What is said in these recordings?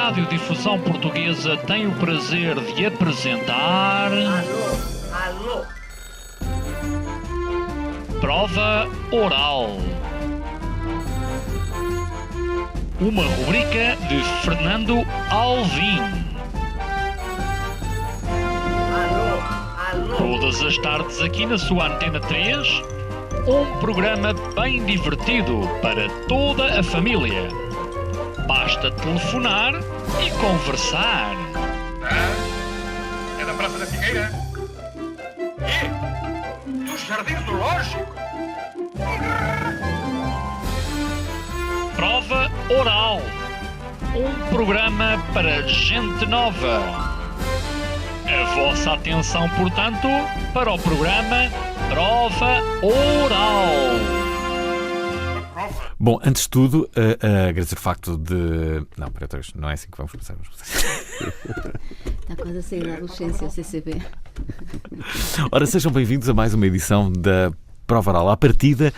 Radiodifusão Portuguesa tem o prazer de apresentar... Alô? Prova Oral. Uma rubrica de Fernando Alvim. Alô? Todas as tardes aqui na sua Antena 3, um programa bem divertido para toda a família. Basta telefonar e conversar. É da Praça da Figueira? E? Dos Jardins Zoológicos? Prova Oral. Um programa para gente nova. A vossa atenção, portanto, para o programa Prova Oral. Bom, antes de tudo, agradecer o facto de... Não, para trás, não é assim que vamos começar. Está quase a sair da adolescência, o CCB. Ora, sejam bem-vindos a mais uma edição da Prova Oral. À partida,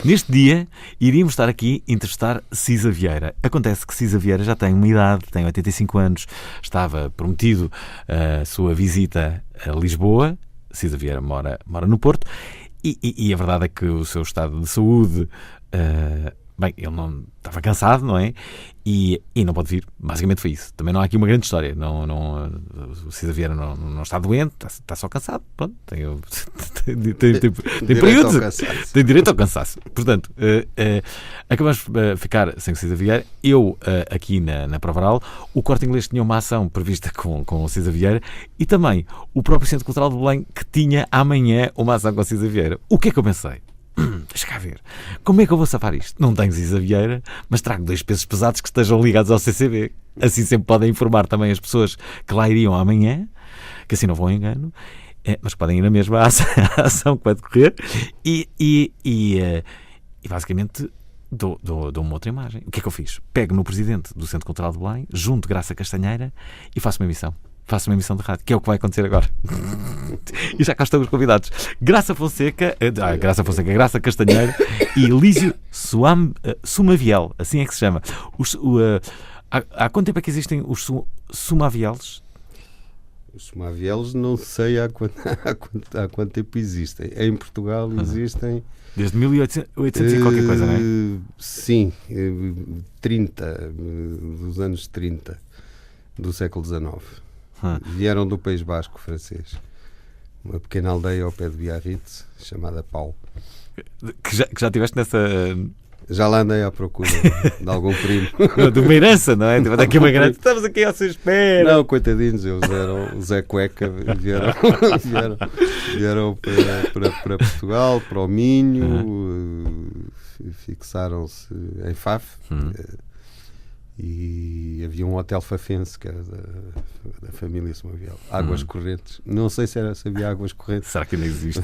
neste dia, iríamos estar aqui a entrevistar Cisa Vieira. Acontece que Cisa Vieira já tem uma idade, tem 85 anos, estava prometido a sua visita a Lisboa. Cisa Vieira mora no Porto e a verdade é que o seu estado de saúde... bem, ele não estava cansado, não é? E não pode vir. Basicamente foi isso. Também não há aqui uma grande história. O Cisa Vieira não está doente, está só cansado. Pronto, tem períodos. Tem direito ao cansaço. Portanto, acabamos de ficar sem o Cisa Vieira. Eu, aqui na Prova Oral, o Corte Inglês tinha uma ação prevista com o Cisa Vieira e também o próprio Centro Cultural de Belém que tinha amanhã uma ação com o Cisa Vieira. O que é que eu pensei? Deixa cá ver. Como é que eu vou safar isto? Não tenho Cisa Vieira, mas trago 2 pesos pesados que estejam ligados ao CCB. Assim sempre podem informar também as pessoas que lá iriam amanhã, que assim não vão engano, mas podem ir na mesma ação que vai decorrer e basicamente dou uma outra imagem. O que é que eu fiz? Pego no presidente do Centro Cultural de Belém, junto Graça Castanheira e faço uma emissão. Faço uma emissão de rádio, que é o que vai acontecer agora. E já cá estão os convidados. Graça Graça Castanheira e Lísio Sumaviel, assim é que se chama. Há quanto tempo é que existem os Sumavieles? Os Sumavieles não sei há quanto tempo existem. Em Portugal existem... Desde 1800 e qualquer coisa, não é? Sim, 30, dos anos 30 do século XIX. Vieram do País Basco francês, uma pequena aldeia ao pé de Biarritz chamada Pau. Que já estiveste nessa... Já lá andei à procura de algum primo. De uma herança, não é? Daqui uma grande... Estamos aqui à sua espera. Não, coitadinhos, eles eram o Zé Cueca, vieram para Portugal, para o Minho, fixaram-se em Faf. E havia um hotel fafense que era da família Sumaviel. Águas correntes. Não sei se havia águas correntes. Será que ainda existe?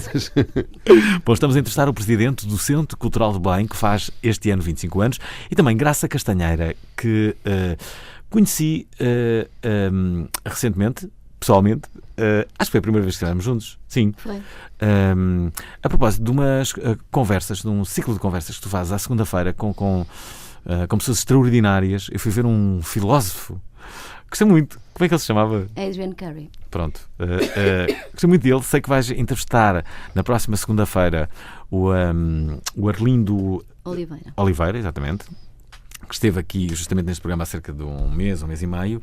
Bom, estamos a entrevistar o presidente do Centro Cultural de Belém, que faz este ano 25 anos, e também Graça Castanheira, que conheci recentemente, pessoalmente. Acho que foi a primeira vez que estivemos juntos. Sim. Foi. A propósito de umas conversas, de um ciclo de conversas que tu fazes à segunda-feira com pessoas extraordinárias. Eu fui ver um filósofo. Gostei muito. Como é que ele se chamava? Adrian Curry. Pronto. Gostei muito dele. Sei que vais entrevistar na próxima segunda-feira o Arlindo Oliveira, exatamente, que esteve aqui justamente neste programa há cerca de um mês e meio,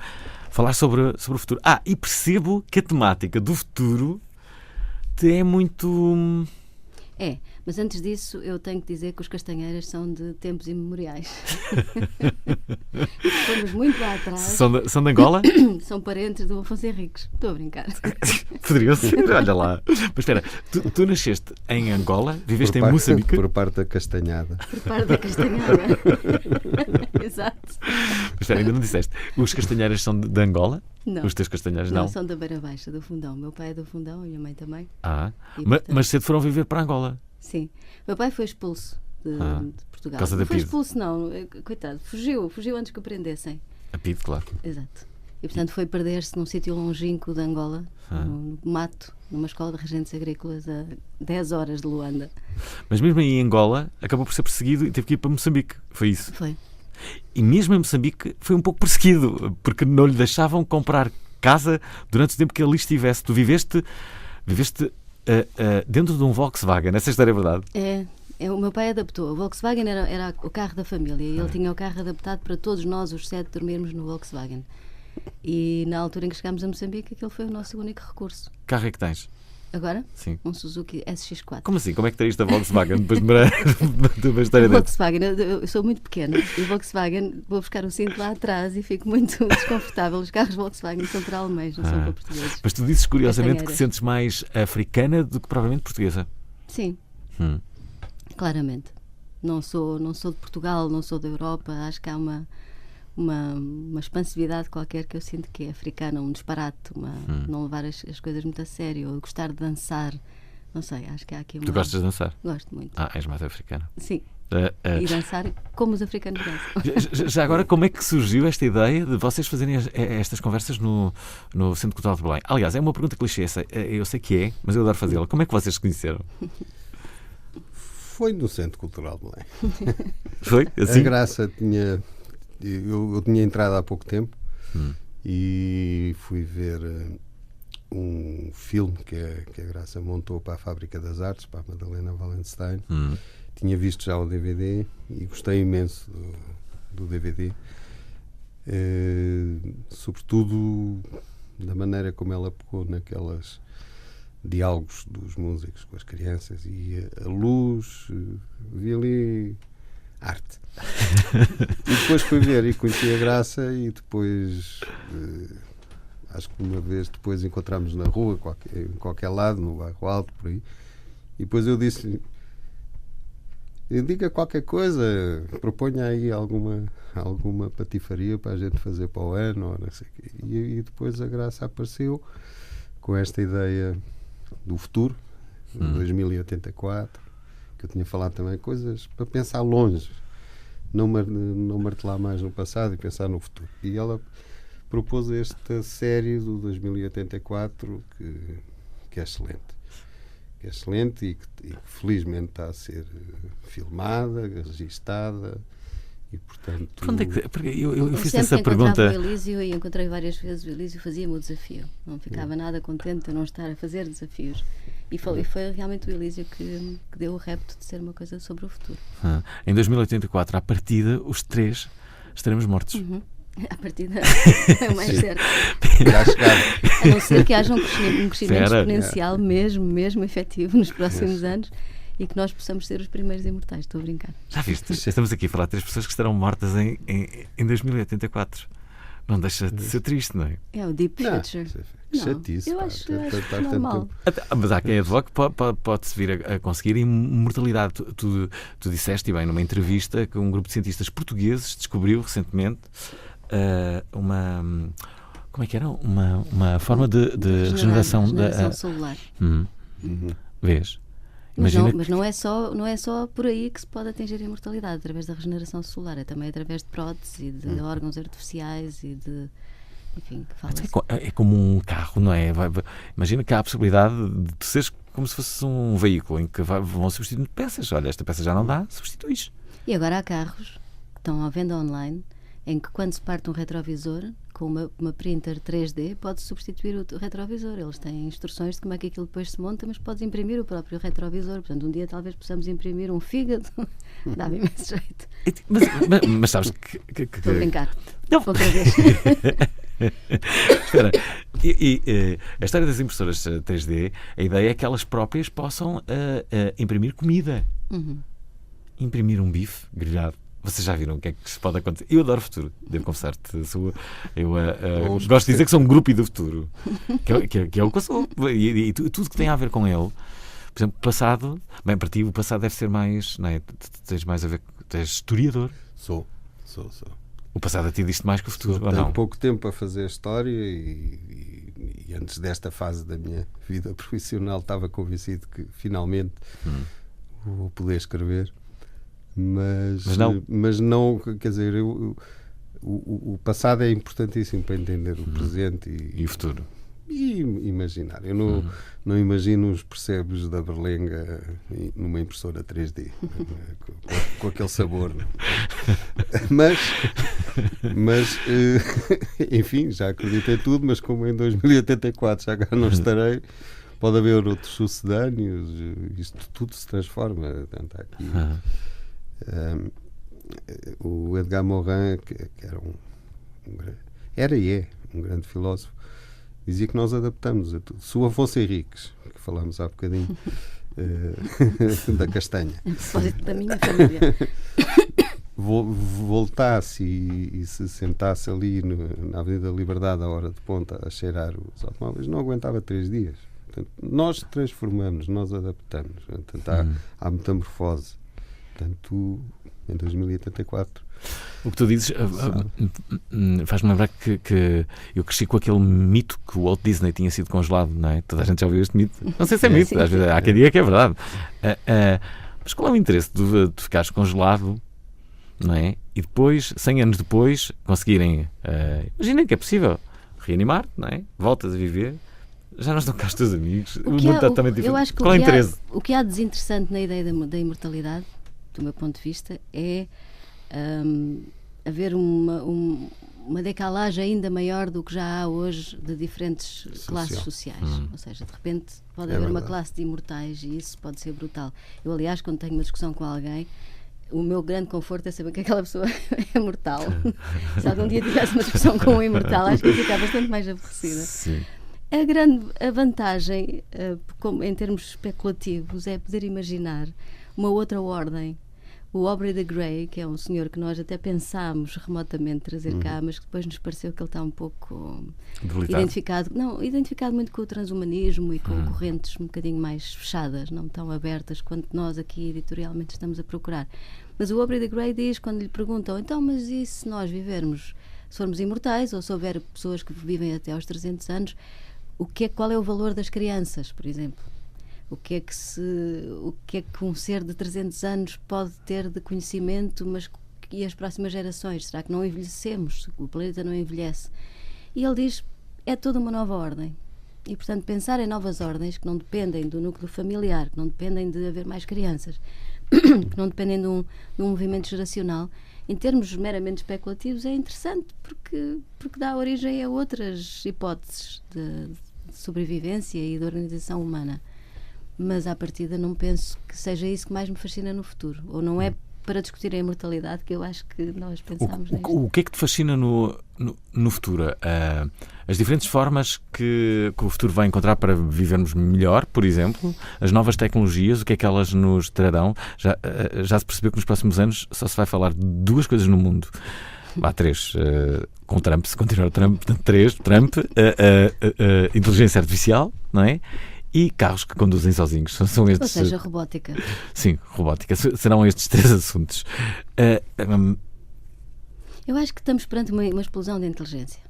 falar sobre o futuro. E percebo que a temática do futuro te é muito... Mas antes disso eu tenho que dizer que os Castanheiras são de tempos imemoriais. Fomos muito lá atrás. São de Angola? São parentes do Afonso Henriques. Estou a brincar. Poderiam ser, olha lá. Mas espera, tu nasceste em Angola, viveste em Moçambique? Por parte da Castanhada. Por parte da Castanhada. Exato. Mas espera, ainda não disseste. Os Castanheiras são de Angola? Não. Os teus Castanheiras não? Não, são da Beira Baixa, do Fundão. Meu pai é do Fundão e minha mãe também. Mas cedo foram viver para Angola? Sim. Meu pai foi expulso de Portugal. Causa da não foi PIDE. expulso, não. Coitado. Fugiu antes que o prendessem. A PIDE, claro. Exato. E, portanto, foi perder-se num sítio longínquo de Angola, no mato, numa escola de regentes agrícolas a 10 horas de Luanda. Mas mesmo aí em Angola, acabou por ser perseguido e teve que ir para Moçambique. Foi isso? Foi. E mesmo em Moçambique foi um pouco perseguido, porque não lhe deixavam comprar casa durante o tempo que ele estivesse. Tu viveste dentro de um Volkswagen, essa história é verdade? O meu pai adaptou. O Volkswagen era o carro da família e ele tinha o carro adaptado para todos nós, os 7, dormirmos no Volkswagen. E na altura em que chegámos a Moçambique, aquele foi o nosso único recurso. Que carro é que tens? Agora? Sim. Um Suzuki SX4. Como assim? Como é que traíste a Volkswagen depois de uma história O dessa? Volkswagen, eu sou muito pequena e o Volkswagen, vou buscar o cinto lá atrás e fico muito desconfortável. Os carros Volkswagen são para alemães, não são para portugueses. Mas tu dizes curiosamente que Castanheiras. sentes mais africana do que provavelmente portuguesa. Sim, claramente. Não sou de Portugal, não sou da Europa. Acho que há uma expansividade qualquer que eu sinto que é africana, um disparate, não levar as coisas muito a sério, ou gostar de dançar. Não sei, acho que há aqui uma... Tu gostas de dançar? Gosto muito. És mais africana. Sim. E dançar como os africanos dançam. Já agora, como é que surgiu esta ideia de vocês fazerem estas conversas no Centro Cultural de Belém? Aliás, é uma pergunta clichê, eu sei que é, mas eu adoro fazê-la. Como é que vocês se conheceram? Foi no Centro Cultural de Belém. Foi? Assim? A Graça tinha... Eu tinha entrado há pouco tempo e fui ver um filme que a Graça montou para a Fábrica das Artes, para a Madalena Wallenstein. Tinha visto já o DVD e gostei imenso do DVD. Sobretudo da maneira como ela pegou naquelas diálogos dos músicos com as crianças e a luz, vi ali arte. E depois fui ver e conheci a Graça e depois acho que uma vez depois encontramos na rua, em qualquer lado, no Bairro Alto, por aí, e depois eu disse: diga qualquer coisa, proponha aí alguma patifaria para a gente fazer para o ano, ou não sei o quê. E depois a Graça apareceu com esta ideia do futuro, 2084, que eu tinha falado também, coisas para pensar longe, não martelar mais no passado e pensar no futuro. E ela propôs esta série do 2084 que é excelente. Que é excelente e que felizmente está a ser filmada, registada e, portanto... Porque eu fiz sempre essa pergunta... encontrava o Elísio e encontrei várias vezes o Elísio, fazia-me o desafio. Não ficava nada contente de não estar a fazer desafios. E foi realmente o Elísio que deu o repto de ser uma coisa sobre o futuro. Em 2084, à partida, os 3 estaremos mortos. À partida é o mais certo. Já chegaram. A não ser que haja um crescimento exponencial mesmo efetivo nos próximos anos e que nós possamos ser os primeiros imortais. Estou a brincar. Já viste? Estamos aqui a falar de 3 pessoas que estarão mortas em 2084. Não deixa de ser triste, não é? É o Deep Future. Que chatice. Eu acho normal. Mas há quem advogue que pode-se vir a conseguir imortalidade. Tu disseste, e bem, numa entrevista, que um grupo de cientistas portugueses descobriu recentemente como é que era? Uma forma de regeneração celular. Vês? Mas não é só por aí que se pode atingir a imortalidade, através da regeneração celular, é também através de próteses e de órgãos artificiais e de... Enfim, que fala-se. É como um carro, não é? Imagina que há a possibilidade de tu seres como se fosse um veículo em que vão substituindo peças. Olha, esta peça já não dá, substituís. E agora há carros que estão à venda online em que, quando se parte um retrovisor com uma printer 3D, pode substituir o retrovisor. Eles têm instruções de como é que aquilo depois se monta, mas podes imprimir o próprio retrovisor. Portanto, um dia talvez possamos imprimir um fígado. Dá-me imenso jeito. Mas sabes que... Estou a brincar. Não. Outra vez. Espera. A história das impressoras 3D, a ideia é que elas próprias possam imprimir comida. Imprimir um bife grelhado. Vocês já viram o que é que se pode acontecer? Eu adoro o futuro, devo confessar-te. Eu gosto de dizer que sou um grupo do futuro, que é o que eu sou. E tudo que tem a ver com ele. Por exemplo, o passado. Bem, para ti, o passado deve ser mais. Não é? Tens mais a ver. Tu és historiador. Sou. O passado a ti diz-te mais que o futuro. Tenho pouco tempo a fazer história e antes desta fase da minha vida profissional estava convencido que finalmente vou poder escrever. Mas não, quer dizer, o passado é importantíssimo para entender o presente e o futuro. E imaginar. Eu não imagino os percebes da berlenga numa impressora 3D com aquele sabor. Mas enfim, já acreditei tudo, mas como em 2084 já cá não estarei, pode haver outros sucedâneos, isto tudo se transforma. Portanto, aqui, o Edgar Morin, que era era e é um grande filósofo, dizia que nós adaptamos a tudo. Se o Afonso Henriques, que falámos há bocadinho, da castanha, a propósito da minha família, voltasse e se sentasse ali na Avenida da Liberdade à hora de ponta a cheirar os automóveis, não aguentava 3 dias. Portanto, nós transformamos, nós adaptamos. Portanto, há metamorfose. Portanto, em 2084. O que tu dizes faz-me lembrar que eu cresci com aquele mito que o Walt Disney tinha sido congelado, não é? Toda a gente já ouviu este mito. Não sei se é mito, às vezes, há quem diga que é verdade. Mas qual é o interesse de ficares congelado, não é? E depois, 100 anos depois, conseguirem, imaginem que é possível reanimar, não é? Voltas a viver, já não estão cá os teus amigos, o mundo está também diferente. Eu acho que qual é o interesse? O que há desinteressante na ideia da imortalidade, do meu ponto de vista, é haver uma decalagem ainda maior do que já há hoje de diferentes classes sociais. Ou seja, de repente pode haver uma classe de imortais e isso pode ser brutal. Eu, aliás, quando tenho uma discussão com alguém, o meu grande conforto é saber que aquela pessoa é mortal. Se algum dia tivesse uma discussão com um imortal, acho que ia ficar bastante mais aborrecida. Sim. A vantagem, em termos especulativos, é poder imaginar uma outra ordem. O Aubrey de Grey, que é um senhor que nós até pensámos remotamente trazer cá, mas que depois nos pareceu que ele está um pouco identificado muito com o transhumanismo e com correntes um bocadinho mais fechadas, não tão abertas quanto nós aqui editorialmente estamos a procurar. Mas o Aubrey de Grey diz, quando lhe perguntam, então, mas e se nós vivermos, se formos imortais, ou se houver pessoas que vivem até aos 300 anos, qual é o valor das crianças, por exemplo? O que é que um ser de 300 anos pode ter de conhecimento, mas e as próximas gerações? Será que não envelhecemos? O planeta não envelhece? E ele diz, é toda uma nova ordem. E, portanto, pensar em novas ordens que não dependem do núcleo familiar, que não dependem de haver mais crianças, que não dependem de um movimento geracional, em termos meramente especulativos, é interessante, porque dá origem a outras hipóteses de sobrevivência e de organização humana. Mas à partida não penso que seja isso que mais me fascina no futuro. Ou não é para discutir a imortalidade que eu acho que nós pensamos nisto. O que é que te fascina no futuro? As diferentes formas que o futuro vai encontrar para vivermos melhor, por exemplo, as novas tecnologias, o que é que elas nos trarão? Já se percebeu que nos próximos anos só se vai falar de 2 coisas no mundo. Há 3, com Trump, se continuar Trump, 3, inteligência artificial, não é? E carros que conduzem sozinhos. São estes, ou seja, robótica. Sim, robótica. Serão estes 3 assuntos. Eu acho que estamos perante uma explosão de inteligência.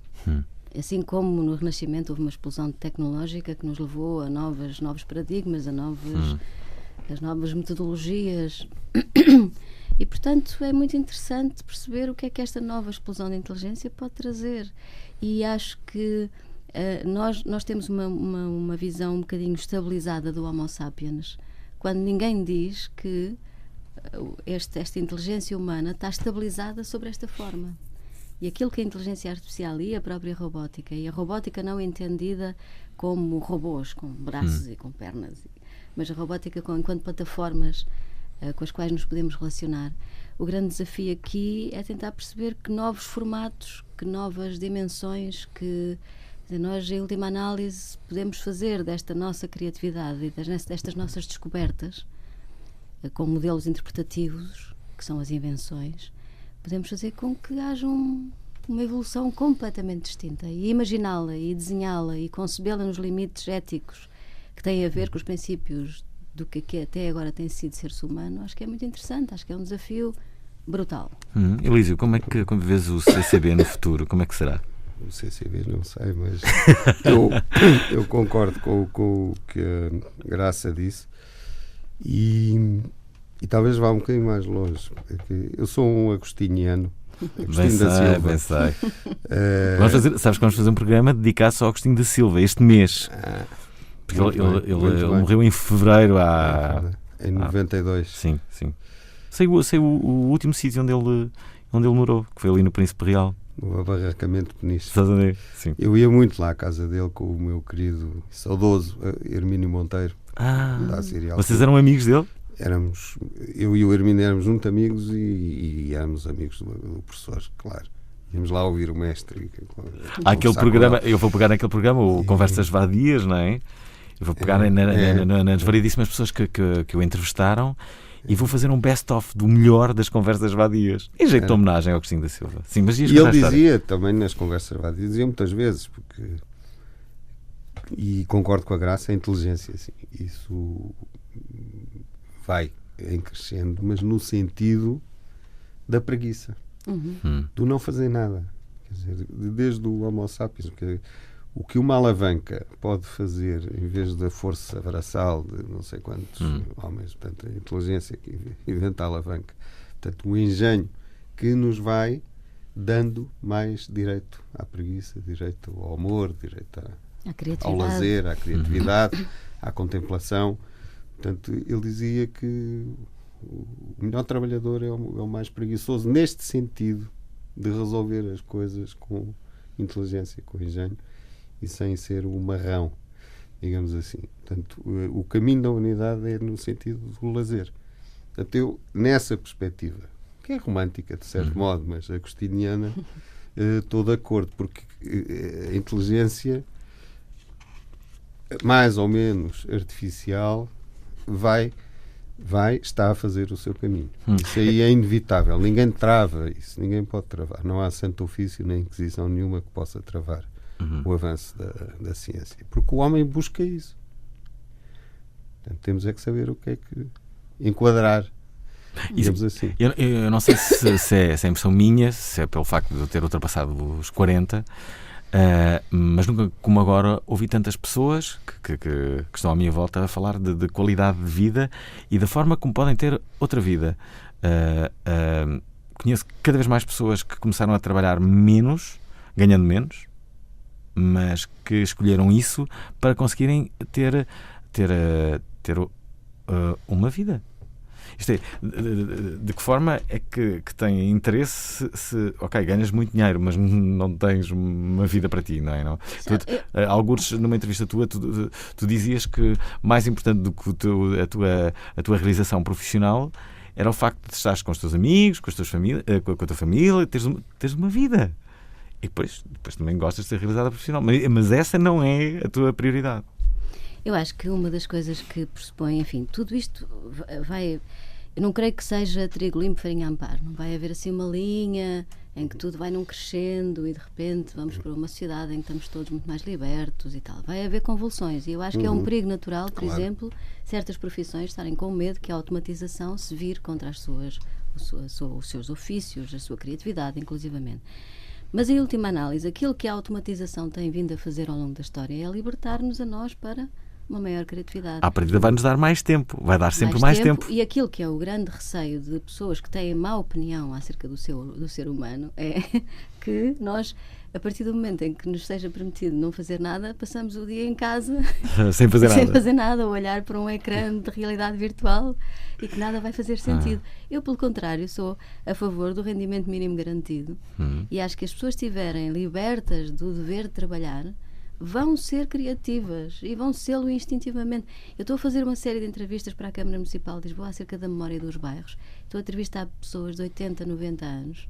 Assim como no Renascimento houve uma explosão tecnológica que nos levou a novos paradigmas, as novas metodologias. E, portanto, é muito interessante perceber o que é que esta nova explosão de inteligência pode trazer. E acho que nós temos uma visão um bocadinho estabilizada do Homo sapiens, quando ninguém diz que esta inteligência humana está estabilizada sobre esta forma. E aquilo que a inteligência artificial e a própria robótica, e a robótica não entendida como robôs, com braços e com pernas, mas a robótica enquanto plataformas com as quais nos podemos relacionar. O grande desafio aqui é tentar perceber que novos formatos, que novas dimensões, que nós, em última análise, podemos fazer desta nossa criatividade e destas nossas descobertas, com modelos interpretativos, que são as invenções, podemos fazer com que haja uma evolução completamente distinta. E imaginá-la, e desenhá-la, e concebê-la nos limites éticos que têm a ver com os princípios do que até agora tem sido ser-se humano, acho que é muito interessante, acho que é um desafio brutal. Elísio, como é que vês o CCB no futuro? Como é que será? O CCB não sei, mas eu concordo com o que a Graça disse e talvez vá um bocadinho mais longe. Eu sou um agostiniano. Bem sei. Vamos fazer um programa dedicado só ao Agostinho da Silva este mês. Porque ele morreu em fevereiro em 92. Sim. Sei o último sítio onde ele onde ele morou, que foi ali no Príncipe Real. No abarracamento Peniche. Sim. Eu ia muito lá à casa dele com o meu querido e saudoso Hermínio Monteiro. Vocês eram amigos dele? Eu e o Hermínio éramos muito amigos e éramos amigos do professor, claro. Íamos lá ouvir o mestre. Aquele programa, eu vou pegar naquele programa, o Conversas Vadias, não é? Eu vou pegar nas variedíssimas pessoas que o entrevistaram e vou fazer um best-of do melhor das Conversas Vadias. Em jeito de homenagem ao Agostinho da Silva. Sim, mas e ele dizia também nas Conversas Vadias, dizia muitas vezes, e concordo com a Graça, a inteligência, assim, isso vai em crescendo, mas no sentido da preguiça, do não fazer nada. Quer dizer, desde o Homo sapiens, porque o que uma alavanca pode fazer em vez da força braçal de não sei quantos homens, portanto, a inteligência que inventa a alavanca, portanto, o engenho que nos vai dando mais direito à preguiça, direito ao amor, direito ao lazer, à criatividade, à contemplação. Portanto, ele dizia que o melhor trabalhador é o mais preguiçoso neste sentido de resolver as coisas com inteligência, com engenho e sem ser um marrão, digamos assim. Portanto, o caminho da humanidade é no sentido do lazer. Portanto, eu, nessa perspectiva, que é romântica de certo modo, mas agostiniana, estou de acordo, porque a inteligência mais ou menos artificial está a fazer o seu caminho. Isso aí é inevitável. Ninguém trava isso, ninguém pode travar. Não há santo ofício nem inquisição nenhuma que possa travar o avanço da ciência. Porque o homem busca isso. Portanto, temos é que saber o que é que enquadrar. Digamos assim. Eu não sei se é impressão minha, se é pelo facto de eu ter ultrapassado os 40, mas nunca como agora ouvi tantas pessoas que estão à minha volta a falar de qualidade de vida e da forma como podem ter outra vida. Conheço cada vez mais pessoas que começaram a trabalhar menos, ganhando menos, mas que escolheram isso para conseguirem ter uma vida. Isto é, de que forma é que tem interesse se ok, ganhas muito dinheiro, mas não tens uma vida para ti, não é? Não? Alguns, numa entrevista tua, tu dizias que mais importante do que a tua realização profissional era o facto de estares com os teus amigos, com a tua família, teres uma vida. E depois também gostas de ser realizada profissional. Mas essa não é a tua prioridade. Eu acho que uma das coisas que pressupõe, enfim, tudo isto vai... Eu não creio que seja trigo limpo, farinha a amparo. Não vai haver assim uma linha em que tudo vai num crescendo e de repente vamos para uma sociedade em que estamos todos muito mais libertos e tal. Vai haver convulsões e eu acho que é um perigo natural, por exemplo, certas profissões estarem com medo que a automatização se vire contra os seus ofícios, a sua criatividade, inclusivamente. Mas, em última análise, aquilo que a automatização tem vindo a fazer ao longo da história é libertar-nos a nós para uma maior criatividade. À partida vai-nos dar mais tempo, vai dar sempre mais tempo. E aquilo que é o grande receio de pessoas que têm má opinião acerca do ser humano é que nós, a partir do momento em que nos seja permitido não fazer nada, passamos o dia em casa sem fazer nada, a olhar para um ecrã de realidade virtual e que nada vai fazer sentido. Eu, pelo contrário, sou a favor do rendimento mínimo garantido e acho que as pessoas estiverem libertas do dever de trabalhar vão ser criativas e vão sê-lo instintivamente. Eu estou a fazer uma série de entrevistas para a Câmara Municipal de Lisboa acerca da memória dos bairros. Estou a entrevistar pessoas de 80, 90 anos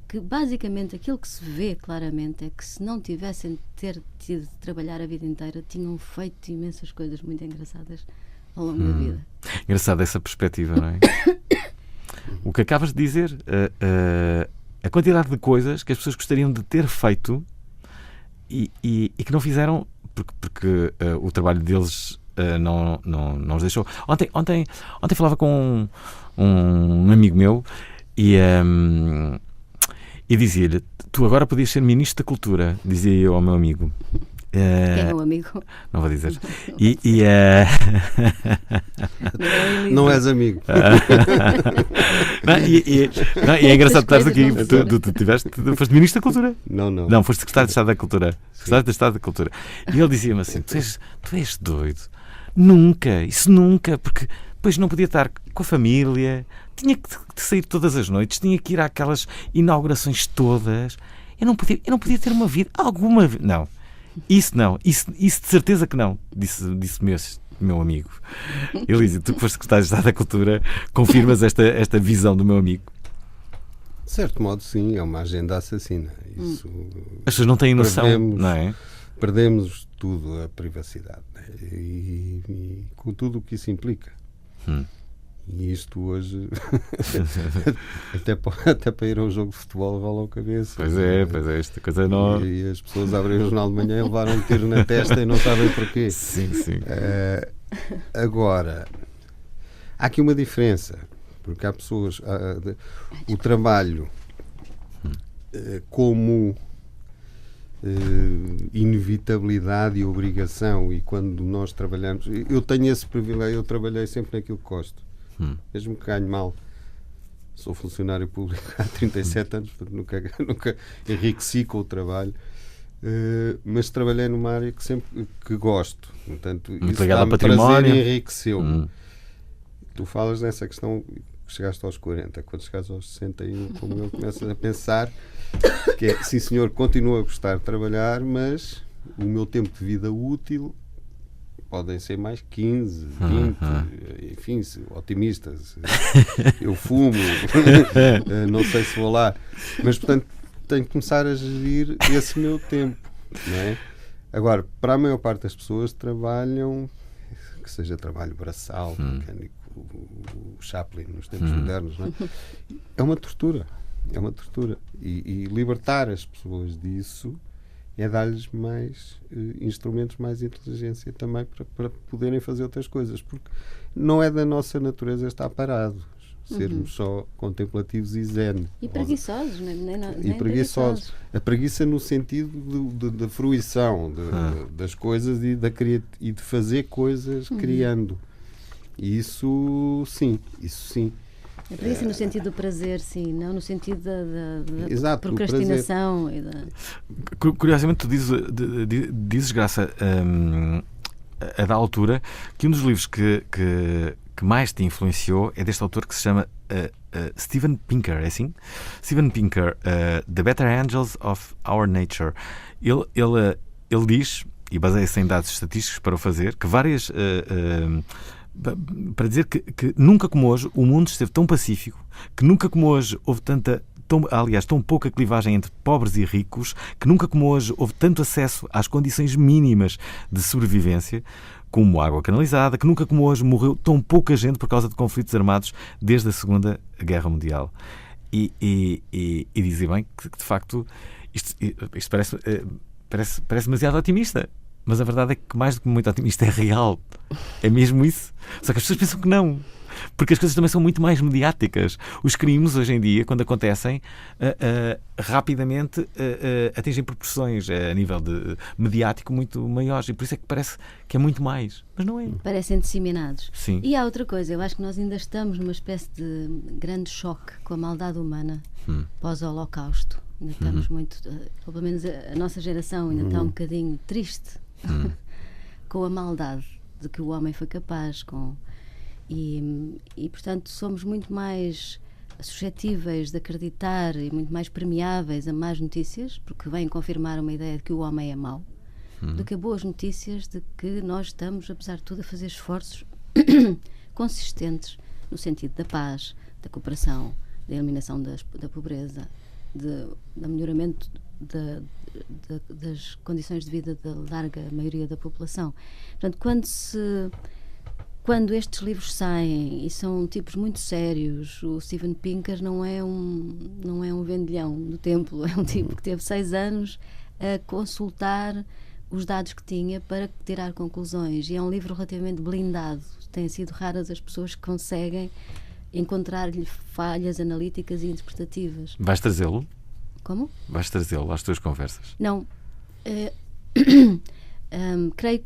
que basicamente aquilo que se vê claramente é que se não tivessem tido de trabalhar a vida inteira tinham feito imensas coisas muito engraçadas ao longo da vida. Engraçada essa perspectiva, não é? O que acabas de dizer, a quantidade de coisas que as pessoas gostariam de ter feito e que não fizeram porque o trabalho deles não os deixou. Ontem falava com um amigo meu e dizia-lhe: tu agora podias ser Ministro da Cultura, dizia eu ao meu amigo. Que é meu amigo. Não vou dizer. Não és amigo. E é engraçado que estás aqui. Tu foste Ministro da Cultura? Não, foste Secretário de Estado da Cultura. Secretário de Estado da Cultura. E ele dizia-me assim: tu és doido. Isso nunca, porque depois não podia estar com a família, tinha que sair todas as noites, tinha que ir àquelas inaugurações todas. Eu não podia ter uma vida, alguma vida. Não, isso de certeza que não, disse-me meu amigo. Elísio, tu que foste secretário de Estado da Cultura, confirmas esta visão do meu amigo? De certo modo, sim, é uma agenda assassina. Isso, as pessoas não têm noção, não é? Perdemos tudo, a privacidade, né? E com tudo o que isso implica. E isto hoje até para ir a um jogo de futebol rolam a cabeça. Pois é, esta coisa não. E as pessoas abrem o jornal de manhã e levaram um tiro na testa e não sabem porquê. Sim. Agora, há aqui uma diferença, porque há pessoas. O trabalho como inevitabilidade e obrigação, e quando nós trabalhamos, eu tenho esse privilégio, eu trabalhei sempre naquilo que gosto, mesmo que ganhe mal. Sou funcionário público há 37 anos, portanto nunca enriqueci com o trabalho, mas trabalhei numa área que gosto, portanto isso dá-me prazer e enriqueceu-me. Tu falas nessa questão, chegaste aos 40, quando chegaste aos 61, como eu começo a pensar que é, sim senhor, continuo a gostar de trabalhar, mas o meu tempo de vida útil podem ser mais 15, 20, enfim, otimistas. Eu fumo, não sei se vou lá, mas portanto tenho que começar a gerir esse meu tempo, não é? Agora, para a maior parte das pessoas trabalham, que seja trabalho braçal, mecânico, o Chaplin nos tempos modernos, não é? É uma tortura. E libertar as pessoas disso é dar-lhes mais instrumentos, mais inteligência também para poderem fazer outras coisas, porque não é da nossa natureza estar parados, sermos só contemplativos e zen. E preguiçosos, nem preguiçosos. A preguiça no sentido da fruição das coisas e de fazer coisas criando. E isso sim. A preguiça no sentido do prazer, sim, não no sentido da Exato, procrastinação. Curiosamente, tu dizes Graça, a da altura, que um dos livros que mais te influenciou é deste autor que se chama Steven Pinker, é assim? Steven Pinker, The Better Angels of Our Nature. Ele diz, e baseia-se em dados estatísticos para o fazer, que várias... para dizer que nunca como hoje o mundo esteve tão pacífico, que nunca como hoje houve tão pouca clivagem entre pobres e ricos, que nunca como hoje houve tanto acesso às condições mínimas de sobrevivência, como água canalizada, que nunca como hoje morreu tão pouca gente por causa de conflitos armados desde a Segunda Guerra Mundial. E dizem bem que de facto isto parece demasiado otimista. Mas a verdade é que mais do que muito otimista é real. É mesmo isso. Só que as pessoas pensam que não. Porque as coisas também são muito mais mediáticas. Os crimes, hoje em dia, quando acontecem, rapidamente atingem proporções a nível mediático muito maiores. E por isso é que parece que é muito mais. Mas não é. Parecem disseminados. Sim. E há outra coisa. Eu acho que nós ainda estamos numa espécie de grande choque com a maldade humana pós-Holocausto. Ainda estamos muito... pelo menos a nossa geração ainda está um bocadinho triste com a maldade de que o homem foi capaz, e portanto somos muito mais suscetíveis de acreditar e muito mais permeáveis a más notícias, porque vêm confirmar uma ideia de que o homem é mau, do que a boas notícias de que nós estamos, apesar de tudo, a fazer esforços consistentes no sentido da paz, da cooperação, da eliminação da pobreza, do melhoramento das condições de vida da larga maioria da população. Portanto, quando estes livros saem e são tipos muito sérios, o Steven Pinker não é um vendilhão do templo, é um tipo que teve 6 anos a consultar os dados que tinha para tirar conclusões, e é um livro relativamente blindado. Têm sido raras as pessoas que conseguem encontrar-lhe falhas analíticas e interpretativas. Vais trazê-lo? Como? Vais trazê-lo às tuas conversas? Não. Creio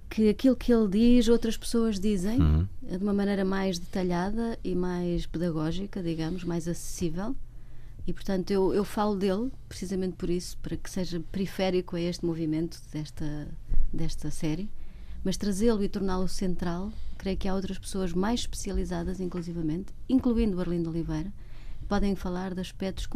que aquilo que ele diz, outras pessoas dizem de uma maneira mais detalhada e mais pedagógica, digamos, mais acessível. E, portanto, eu falo dele precisamente por isso, para que seja periférico a este movimento desta série. mas trazê-lo e torná-lo central, creio que há outras pessoas mais especializadas, inclusivamente, incluindo o Arlindo Oliveira, que podem falar de aspectos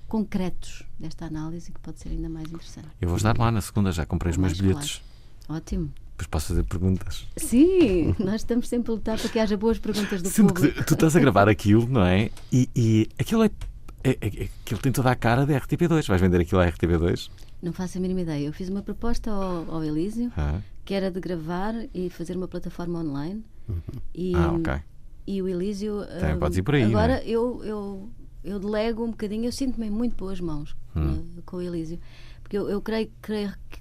concretos desta análise, que pode ser ainda mais interessante. Eu vou estar lá na segunda, já comprei os meus bilhetes. Claro. Ótimo. Depois posso fazer perguntas. Sim, nós estamos sempre a lutar para que haja boas perguntas do Sinto público. que tu estás a gravar aquilo, não é? E aquilo aquilo tem toda a cara da RTP2. Vais vender aquilo à RTP2? Não faço a mínima ideia. Eu fiz uma proposta ao Elísio, que era de gravar e fazer uma plataforma online. E, ok. E o Elísio... Também podes ir por aí, agora, não é? eu delego um bocadinho, eu sinto-me em muito boas mãos com o Elísio. Porque eu creio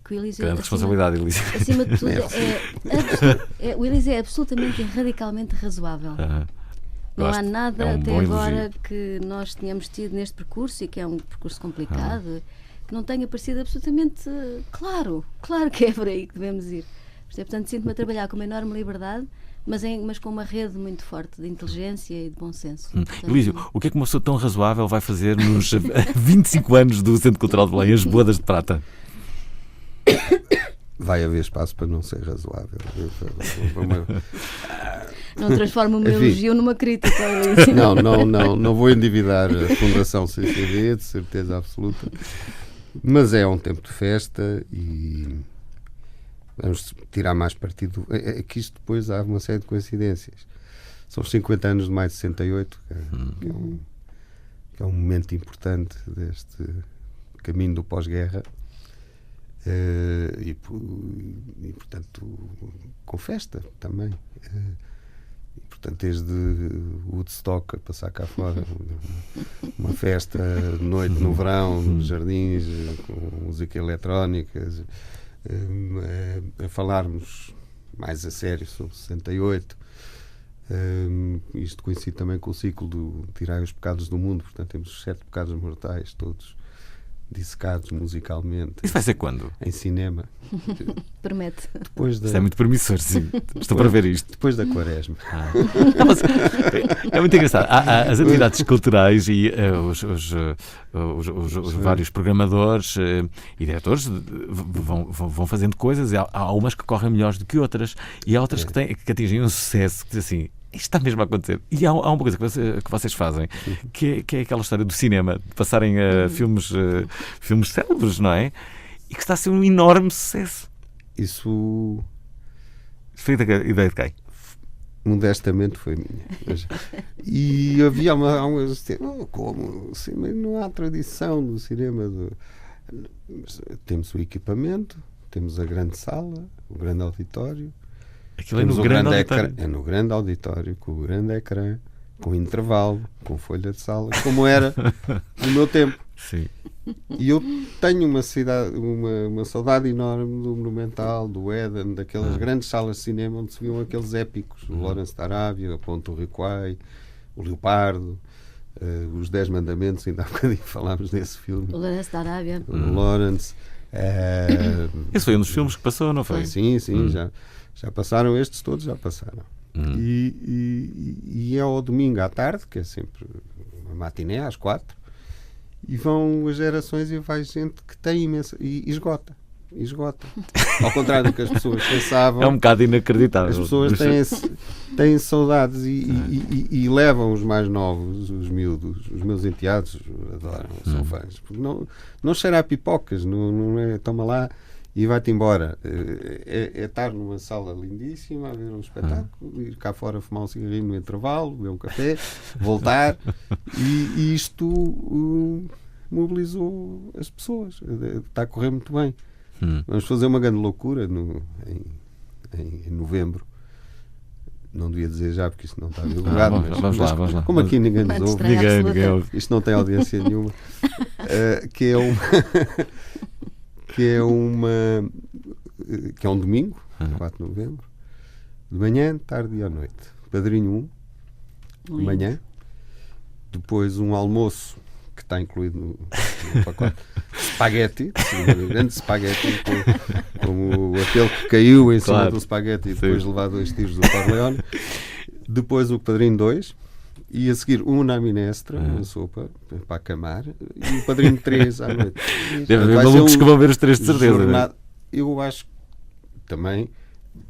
que o Elísio... Grande responsabilidade, Elísio. Acima de tudo, o Elísio é absolutamente e radicalmente razoável. Não há nada até agora que nós tenhamos tido neste percurso, e que é um percurso complicado, que não tenha parecido absolutamente claro. Claro que é por aí que devemos ir. Portanto, sinto-me a trabalhar com uma enorme liberdade, mas com uma rede muito forte de inteligência e de bom senso. Portanto, Elísio, o que é que uma pessoa tão razoável vai fazer nos 25 anos do Centro Cultural de Belém, as Bodas de Prata? Vai haver espaço para não ser razoável. Não transforma o meu elogio numa crítica, Elísio. Não vou endividar a Fundação CCD, de certeza absoluta. Mas é um tempo de festa e vamos tirar mais partido. É que isto depois há uma série de coincidências. São os 50 anos de maio de 68, que é um momento importante deste caminho do pós-guerra. E portanto, com festa também. E, portanto, desde Woodstock a passar cá fora, uma festa de noite no verão, nos jardins, com música eletrónica, a falarmos mais a sério sobre 68. Isto coincide também com o ciclo do Tirai os Pecados do Mundo, portanto temos os 7 pecados mortais, todos dissecados musicalmente. Isso vai ser quando? Em cinema. Promete. Isto é muito promissor, sim. Estou para ver isto. Depois da Quaresma. É muito engraçado. As atividades culturais e os vários programadores e diretores vão fazendo coisas. Há umas que correm melhores do que outras, e há outras que atingem um sucesso que diz assim: isto está mesmo a acontecer. E há uma coisa que vocês fazem, que é aquela história do cinema, de passarem filmes célebres, não é? E que está a ser um enorme sucesso. Isso foi a ideia de quem? Modestamente foi minha. E havia como? Não há tradição do cinema. Temos o equipamento, temos a grande sala, o grande auditório. Aquilo é no grande auditório. É no grande auditório, com o grande ecrã, com intervalo, com folha de sala, como era no meu tempo. Sim. E eu tenho uma saudade enorme do Monumental, do Éden, daquelas grandes salas de cinema onde se viam aqueles épicos, o Lawrence da Arábia, a Ponte do Riquai, o Leopardo, os 10 Mandamentos, ainda há bocadinho falámos desse filme. O Lawrence da Arábia. O Lawrence. Esse foi um dos filmes que passou, não foi? Sim, já passaram, estes todos já passaram. E é ao domingo à tarde, que é sempre uma matiné às 4, e vão as gerações e vai gente que tem imensa e esgota. Ao contrário do que as pessoas pensavam. É um bocado inacreditável. As pessoas têm saudades e levam os mais novos, os miúdos, os meus enteados adoram, são fãs. Porque não cheira a pipocas, não é, toma lá e vai-te embora. É estar numa sala lindíssima a ver um espetáculo, ir cá fora fumar um cigarrinho no intervalo, beber um café, voltar, e isto mobilizou as pessoas. Está a correr muito bem. Vamos fazer uma grande loucura em novembro. Não devia dizer já, porque isto não está divulgado. Vamos lá. Como aqui ninguém nos ouve, ninguém ouve. Isto não tem audiência nenhuma. Que é um domingo, 4 de novembro, de manhã, tarde e à noite. Padrinho 1, de manhã. Depois um almoço que está incluído no pacote. Spaghetti, um grande spaghetti, como aquele que caiu em cima do spaghetti e depois levou 2 tiros do Corleone. Depois o Padrinho 2. E a seguir uma minestra, uma sopa para acamar, e o Padrinho 3 à noite. Deve haver malucos que vão ver os 3 de certeza. Eu acho que também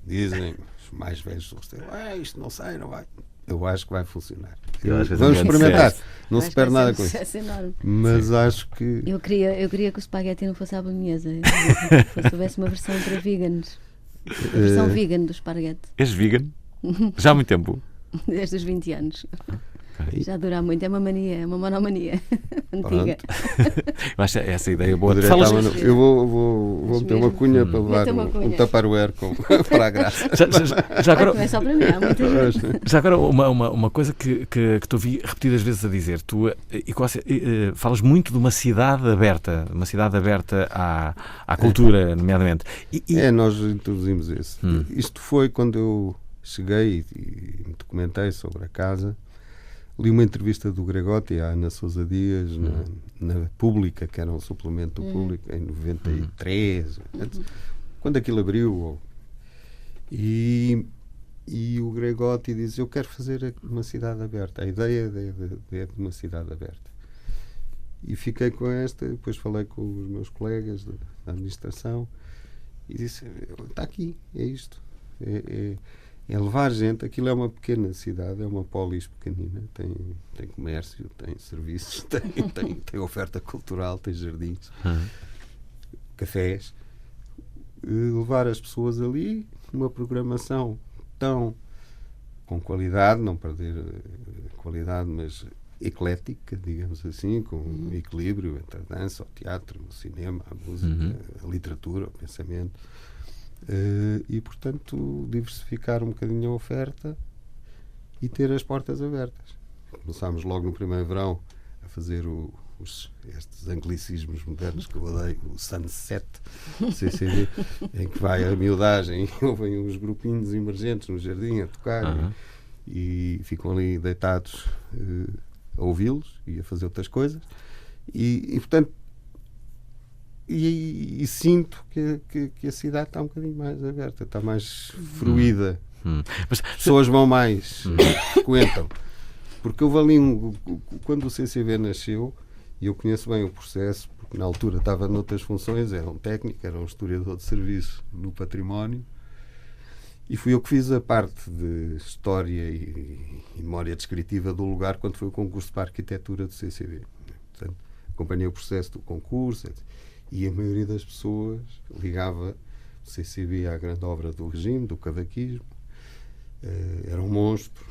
dizem os mais velhos do Restelo, isto não sai, não vai. Eu acho que vai funcionar. Eu acho que Vamos vai ser um experimentar. sucesso. Não se perde nada com isso. Enorme. Mas acho que. Eu queria que o espaguete não fosse à bolonhesa. Se houvesse uma versão para veganos. A versão vegan do esparguete. És vegan? Já há muito tempo? Desde os 20 anos. Ok. Já dura muito. É uma mania, é uma monomania antiga. Eu acho essa ideia boa. Poderia Falas- estar, eu vou meter uma mesmo. cunha para levar Mete uma um cunha. tupperware para a graça. já agora, Não é só para mim, há muita gente. já agora uma coisa que te ouvi repetidas vezes a dizer. Tu falas muito de uma cidade aberta à cultura, nomeadamente. Nós introduzimos isso. Isto foi quando eu cheguei e me documentei sobre a casa. Li uma entrevista do Gregotti à Ana Sousa Dias na Pública, que era um suplemento do Público, em 93, quando aquilo abriu. E o Gregotti diz: eu quero fazer uma cidade aberta. A ideia é de uma cidade aberta. E fiquei com esta, depois falei com os meus colegas da administração e disse: está aqui, é isto. É levar gente. Aquilo é uma pequena cidade, é uma polis pequenina, tem comércio, tem serviços, tem oferta cultural, tem jardins, cafés. Levar as pessoas ali, uma programação tão com qualidade, não perder qualidade, mas eclética, digamos assim, com equilíbrio entre a dança, o teatro, o cinema, a música, a literatura, o pensamento. E, portanto, diversificar um bocadinho a oferta e ter as portas abertas. Começámos logo no primeiro verão a fazer estes anglicismos modernos que eu odeio, o Sunset CCB, em que vai a miudagem e ouvem uns grupinhos emergentes no jardim a tocar e ficam ali deitados a ouvi-los e a fazer outras coisas. E portanto, E sinto que a cidade está um bocadinho mais aberta, está mais fruída. As pessoas vão mais, frequentam. Porque houve ali quando o CCB nasceu, e eu conheço bem o processo, porque na altura estava noutras funções, era um técnico, era um historiador de serviço no património, e fui eu que fiz a parte de história e memória descritiva do lugar quando foi o concurso para a arquitetura do CCB. Portanto, acompanhei o processo do concurso, etc. E a maioria das pessoas ligava o CCB à grande obra do regime, do cavaquismo. Era um monstro.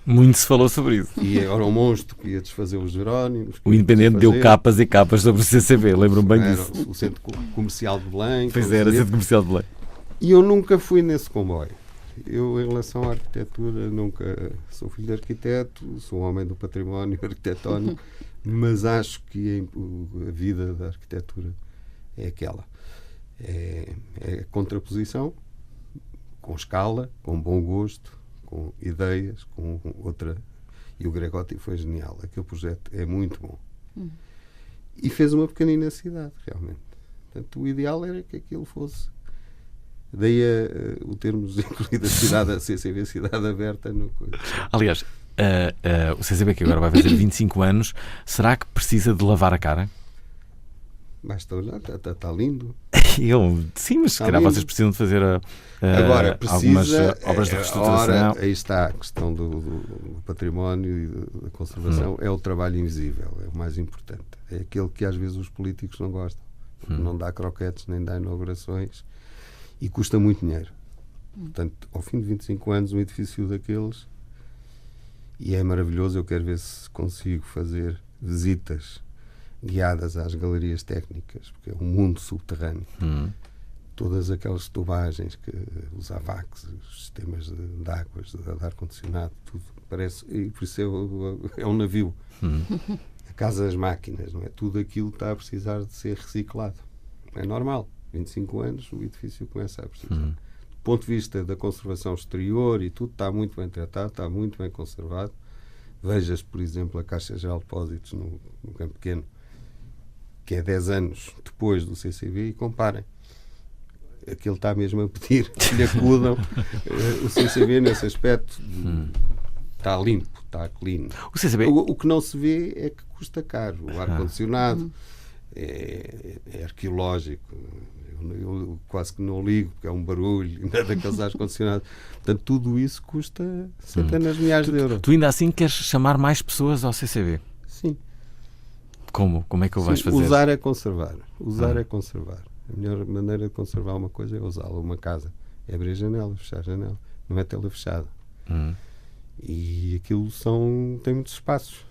Muito se falou sobre isso. Era um monstro que ia desfazer os Jerónimos. O Independente deu capas e capas sobre o CCB, lembro-me bem Era disso. o Centro Comercial de Belém. Pois era, Centro Comercial de Belém. E eu nunca fui nesse comboio. Eu, em relação à arquitetura, nunca sou filho de arquiteto, sou um homem do património arquitetónico, mas acho que a vida da arquitetura é aquela. É a contraposição, com escala, com bom gosto, com ideias, com outra. E o Gregotti foi genial. Aquele projeto é muito bom. E fez uma pequenina cidade, realmente. Portanto, o ideal era que aquilo fosse. Daí o termos incluído a cidade, a CCB, cidade aberta. No coisa. Aliás, o CCB, que agora vai fazer 25 anos, será que precisa de lavar a cara? Basta olhar, está lindo. Sim, mas se calhar vocês precisam de fazer agora, algumas obras de restauração. Aí está a questão do património e da conservação. É o trabalho invisível, é o mais importante. É aquele que às vezes os políticos não gostam. Não dá croquetes, nem dá inaugurações e custa muito dinheiro. Portanto, ao fim de 25 anos, um edifício daqueles, e é maravilhoso. Eu quero ver se consigo fazer visitas guiadas às galerias técnicas, porque é um mundo subterrâneo. Todas aquelas tubagens, os AVACs, os sistemas de águas, de ar-condicionado, tudo parece, e por isso é um navio. A casa das máquinas, não é? Tudo aquilo está a precisar de ser reciclado. É normal. 25 anos, o edifício começa a precisar. Do ponto de vista da conservação exterior e tudo, está muito bem tratado, está muito bem conservado. Vejas, por exemplo, a Caixa Geral de Depósitos no Campo Pequeno, que é 10 anos depois do CCB, e comparem. Aquilo está mesmo a pedir que lhe acudam. O CCB, nesse aspecto, está limpo, está clean. O CCB... O que não se vê é que custa caro. O ar-condicionado, é arqueológico. Eu quase que não ligo, porque é um barulho, ainda daqueles ar-condicionados. Portanto, tudo isso custa centenas de milhares de euros. Tu ainda assim queres chamar mais pessoas ao CCB? Sim. Como? Como é que o vais fazer? Usar é conservar. Usar é conservar. A melhor maneira de conservar uma coisa é usá-la. Uma casa é abrir a janela, fechar a janela. Não é tê-la fechada. E aquilo tem muitos espaços.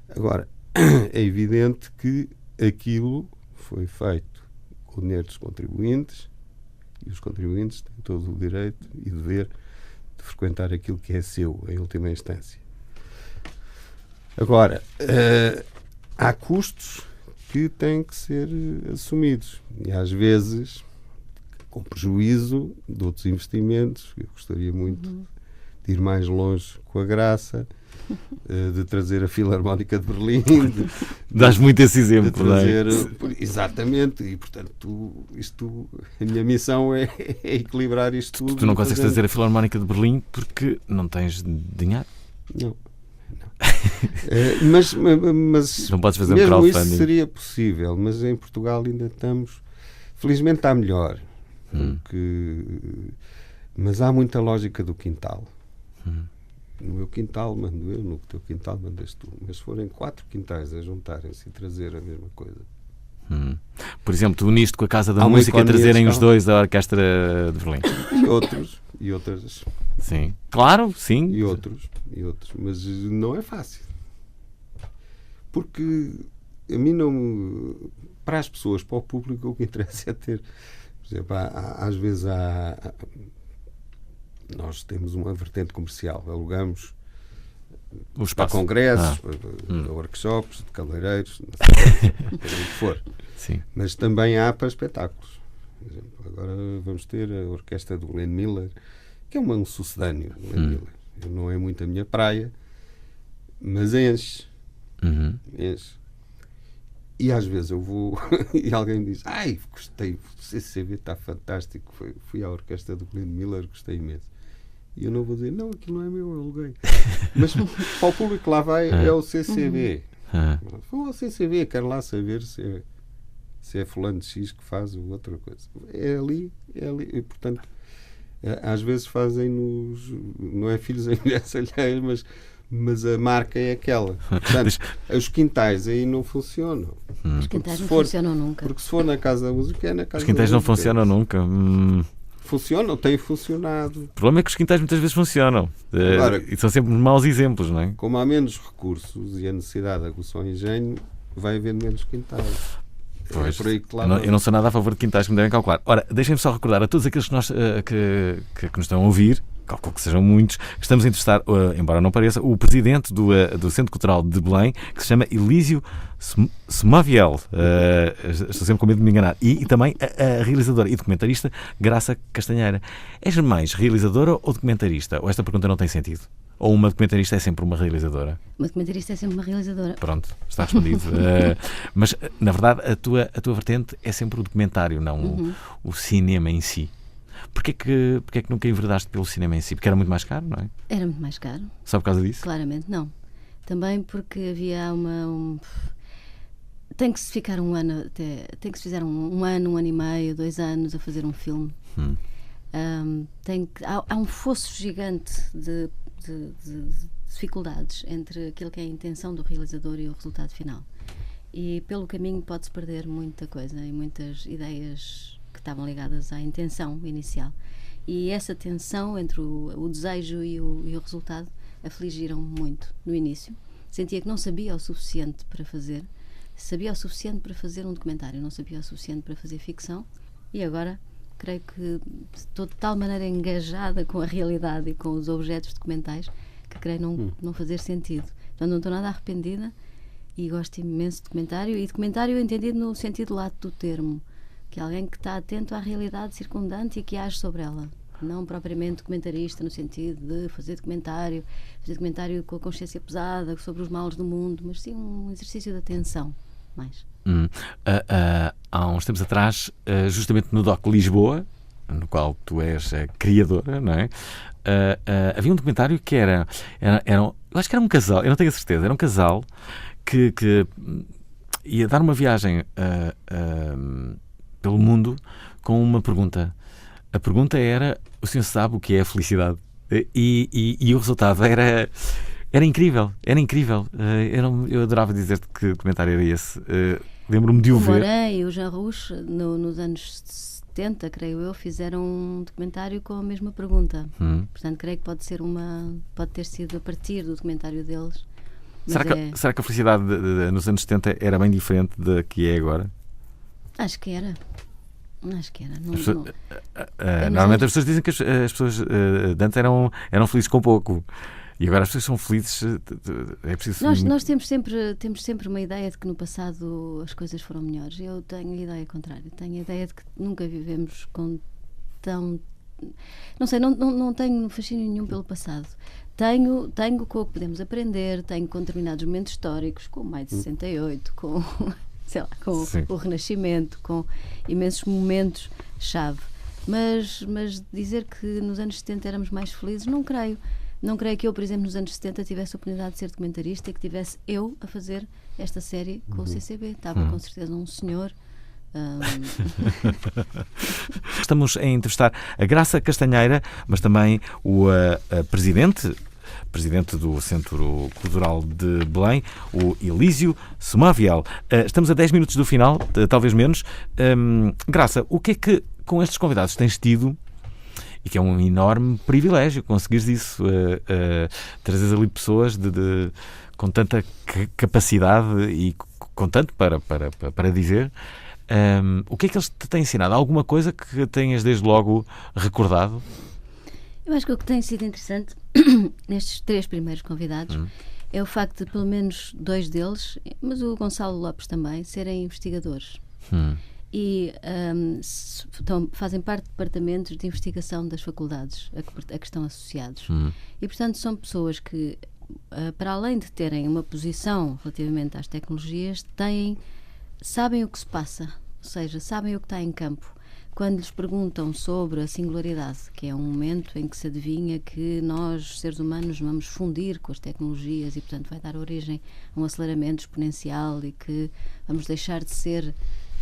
Agora, é evidente que aquilo foi feito com o dinheiro dos contribuintes, e os contribuintes têm todo o direito e dever de frequentar aquilo que é seu, em última instância. Agora, há custos que têm que ser assumidos, e às vezes com prejuízo de outros investimentos. Eu gostaria muito de ir mais longe com a Graça, de trazer a Filarmónica de Berlim. Dás muito esse exemplo, de trazer, não é? Exatamente, e portanto a minha missão é equilibrar isto tudo. Tu não consegues trazer a Filarmónica de Berlim porque não tens dinheiro? Não. Mas não podes fazer mesmo um isso crowdfunding. seria possível, mas em Portugal ainda estamos, felizmente está melhor, mas há muita lógica do quintal. No meu quintal mando eu, no teu quintal mandas tu, mas se forem 4 quintais a juntarem-se e trazer a mesma coisa. Por exemplo, tu uniste com a Casa da Música a trazerem os dois da Orquestra de Berlim. E outras. Sim, claro, sim. E outros, mas não é fácil. Porque a mim não... Para as pessoas, para o público, o que interessa é ter... Por exemplo, às vezes nós temos uma vertente comercial, alugamos para congressos, para workshops, de cabeleireiros, para o que for. Sim. Mas também há para espetáculos. Por exemplo, agora vamos ter a orquestra do Glenn Miller, que é um sucedâneo do Glenn Miller. Não é muito a minha praia, mas enche. Enche. E às vezes eu vou e alguém me diz: ai, gostei, o CCB está fantástico, fui à orquestra do Glenn Miller, gostei imenso. E eu não vou dizer: não, aquilo não é meu, eu aluguei. Mas para o público que lá vai é o CCB. Vão ao CCB, quero lá saber se é fulano de X que faz ou outra coisa. É ali. E, portanto, às vezes fazem-nos, não é filhos em mulheres alheias, mas a marca é aquela. Portanto, os quintais aí não funcionam. Os quintais não funcionam nunca. Porque se for na Casa da Música, é na Casa da Música. Os quintais não funcionam nunca. Funcionam, têm funcionado. O problema é que os quintais muitas vezes funcionam. Agora, e são sempre maus exemplos, não é? Como há menos recursos e a necessidade de aguçar o engenho, vai havendo menos quintais. Pois, é por aí que lá eu não sou nada a favor de quintais, como devem calcular. Ora, deixem-me só recordar a todos aqueles que nos estão a ouvir, calculo que sejam muitos, que estamos a entrevistar, embora não pareça, o presidente do Centro Cultural de Belém, que se chama Elísio Smoviel. Estou sempre com medo de me enganar. E também a realizadora e documentarista Graça Castanheira. És mais realizadora ou documentarista? Ou esta pergunta não tem sentido? Ou uma documentarista é sempre uma realizadora? Uma documentarista é sempre uma realizadora. Pronto, está respondido. Mas, na verdade, a tua vertente é sempre o documentário, não o cinema em si. Porquê que nunca enverdaste pelo cinema em si? Porque era muito mais caro, não é? Era muito mais caro. Só por causa disso? Claramente, não. Também porque havia tem que se ficar um ano até... Tem que se fizer um ano e meio, 2 anos a fazer um filme. Há um fosso gigante de dificuldades entre aquilo que é a intenção do realizador e o resultado final. E pelo caminho pode-se perder muita coisa e muitas ideias que estavam ligadas à intenção inicial. E essa tensão entre o desejo e o resultado afligiram-me muito no início. Sentia que não sabia o suficiente para fazer. Sabia o suficiente para fazer um documentário, não sabia o suficiente para fazer ficção. E agora creio que estou de tal maneira engajada com a realidade e com os objetos documentais que creio não fazer sentido. Portanto, não estou nada arrependida e gosto imenso de documentário, e documentário entendido no sentido lato do termo, que é alguém que está atento à realidade circundante e que age sobre ela. Não propriamente documentarista no sentido de fazer documentário com a consciência pesada sobre os males do mundo, mas sim um exercício de atenção mais. Há uns tempos atrás, justamente no DOC Lisboa, no qual tu és criadora, não é? Havia um documentário que eu acho que era um casal, eu não tenho a certeza, era um casal que ia dar uma viagem pelo mundo com uma pergunta. A pergunta era: o senhor sabe o que é a felicidade? E o resultado era incrível, era incrível. Eu adorava dizer-te que documentário era esse. Lembro-me de o ver. O Morin e o Jean Rouch, nos anos 70, creio eu, fizeram um documentário com a mesma pergunta. Portanto, creio que pode ter sido a partir do documentário deles. Será que a felicidade nos anos 70 era bem diferente da que é agora? Acho que era. Normalmente as pessoas dizem que as pessoas de antes eram felizes com pouco. E agora as pessoas são felizes. É preciso. Nós temos sempre uma ideia de que no passado as coisas foram melhores. Eu tenho a ideia contrária. Tenho a ideia de que nunca vivemos com tão. Não sei, não tenho fascínio nenhum pelo passado. Tenho com o que podemos aprender, tenho com determinados momentos históricos, com o Maio de 68, com, sei lá, com o Renascimento, com imensos momentos-chave. Mas dizer que nos anos 70 éramos mais felizes, não creio. Não creio que eu, por exemplo, nos anos 70 tivesse a oportunidade de ser documentarista e que tivesse eu a fazer esta série com o CCB. Estava com certeza um senhor. Estamos a entrevistar a Graça Castanheira, mas também o presidente do Centro Cultural de Belém, o Elísio Somaviel. Estamos a 10 minutos do final, talvez menos. Graça, o que é que com estes convidados tens tido? E que é um enorme privilégio conseguires isso, trazeres ali pessoas com tanta capacidade e com tanto para dizer. O que é que eles te têm ensinado? Alguma coisa que tenhas desde logo recordado? Eu acho que o que tem sido interessante nestes 3 primeiros convidados é o facto de pelo menos 2 deles, mas o Gonçalo Lopes também, serem investigadores. E fazem parte de departamentos de investigação das faculdades a que estão associados. E, portanto, são pessoas que, para além de terem uma posição relativamente às tecnologias, sabem o que se passa, ou seja, sabem o que está em campo. Quando lhes perguntam sobre a singularidade, que é um momento em que se adivinha que nós, seres humanos, vamos fundir com as tecnologias e, portanto, vai dar origem a um aceleramento exponencial e que vamos deixar de ser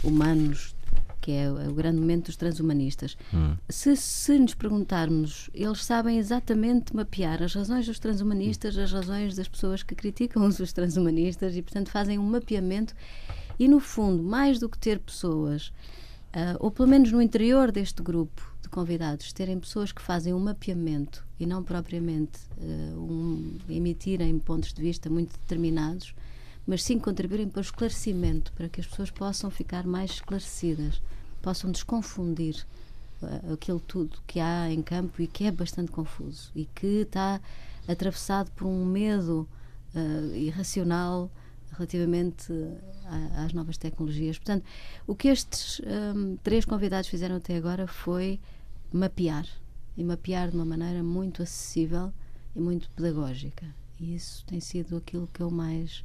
humanos, que é o grande momento dos transhumanistas. Se nos perguntarmos, eles sabem exatamente mapear as razões dos transhumanistas, as razões das pessoas que criticam os transhumanistas e, portanto, fazem um mapeamento e, no fundo, mais do que ter pessoas, ou pelo menos no interior deste grupo de convidados, terem pessoas que fazem um mapeamento e não propriamente emitirem pontos de vista muito determinados, mas sim contribuírem para o esclarecimento, para que as pessoas possam ficar mais esclarecidas, possam desconfundir aquilo tudo que há em campo e que é bastante confuso e que está atravessado por um medo irracional relativamente às novas tecnologias. Portanto, o que estes 3 convidados fizeram até agora foi mapear, e mapear de uma maneira muito acessível e muito pedagógica. E isso tem sido aquilo que mais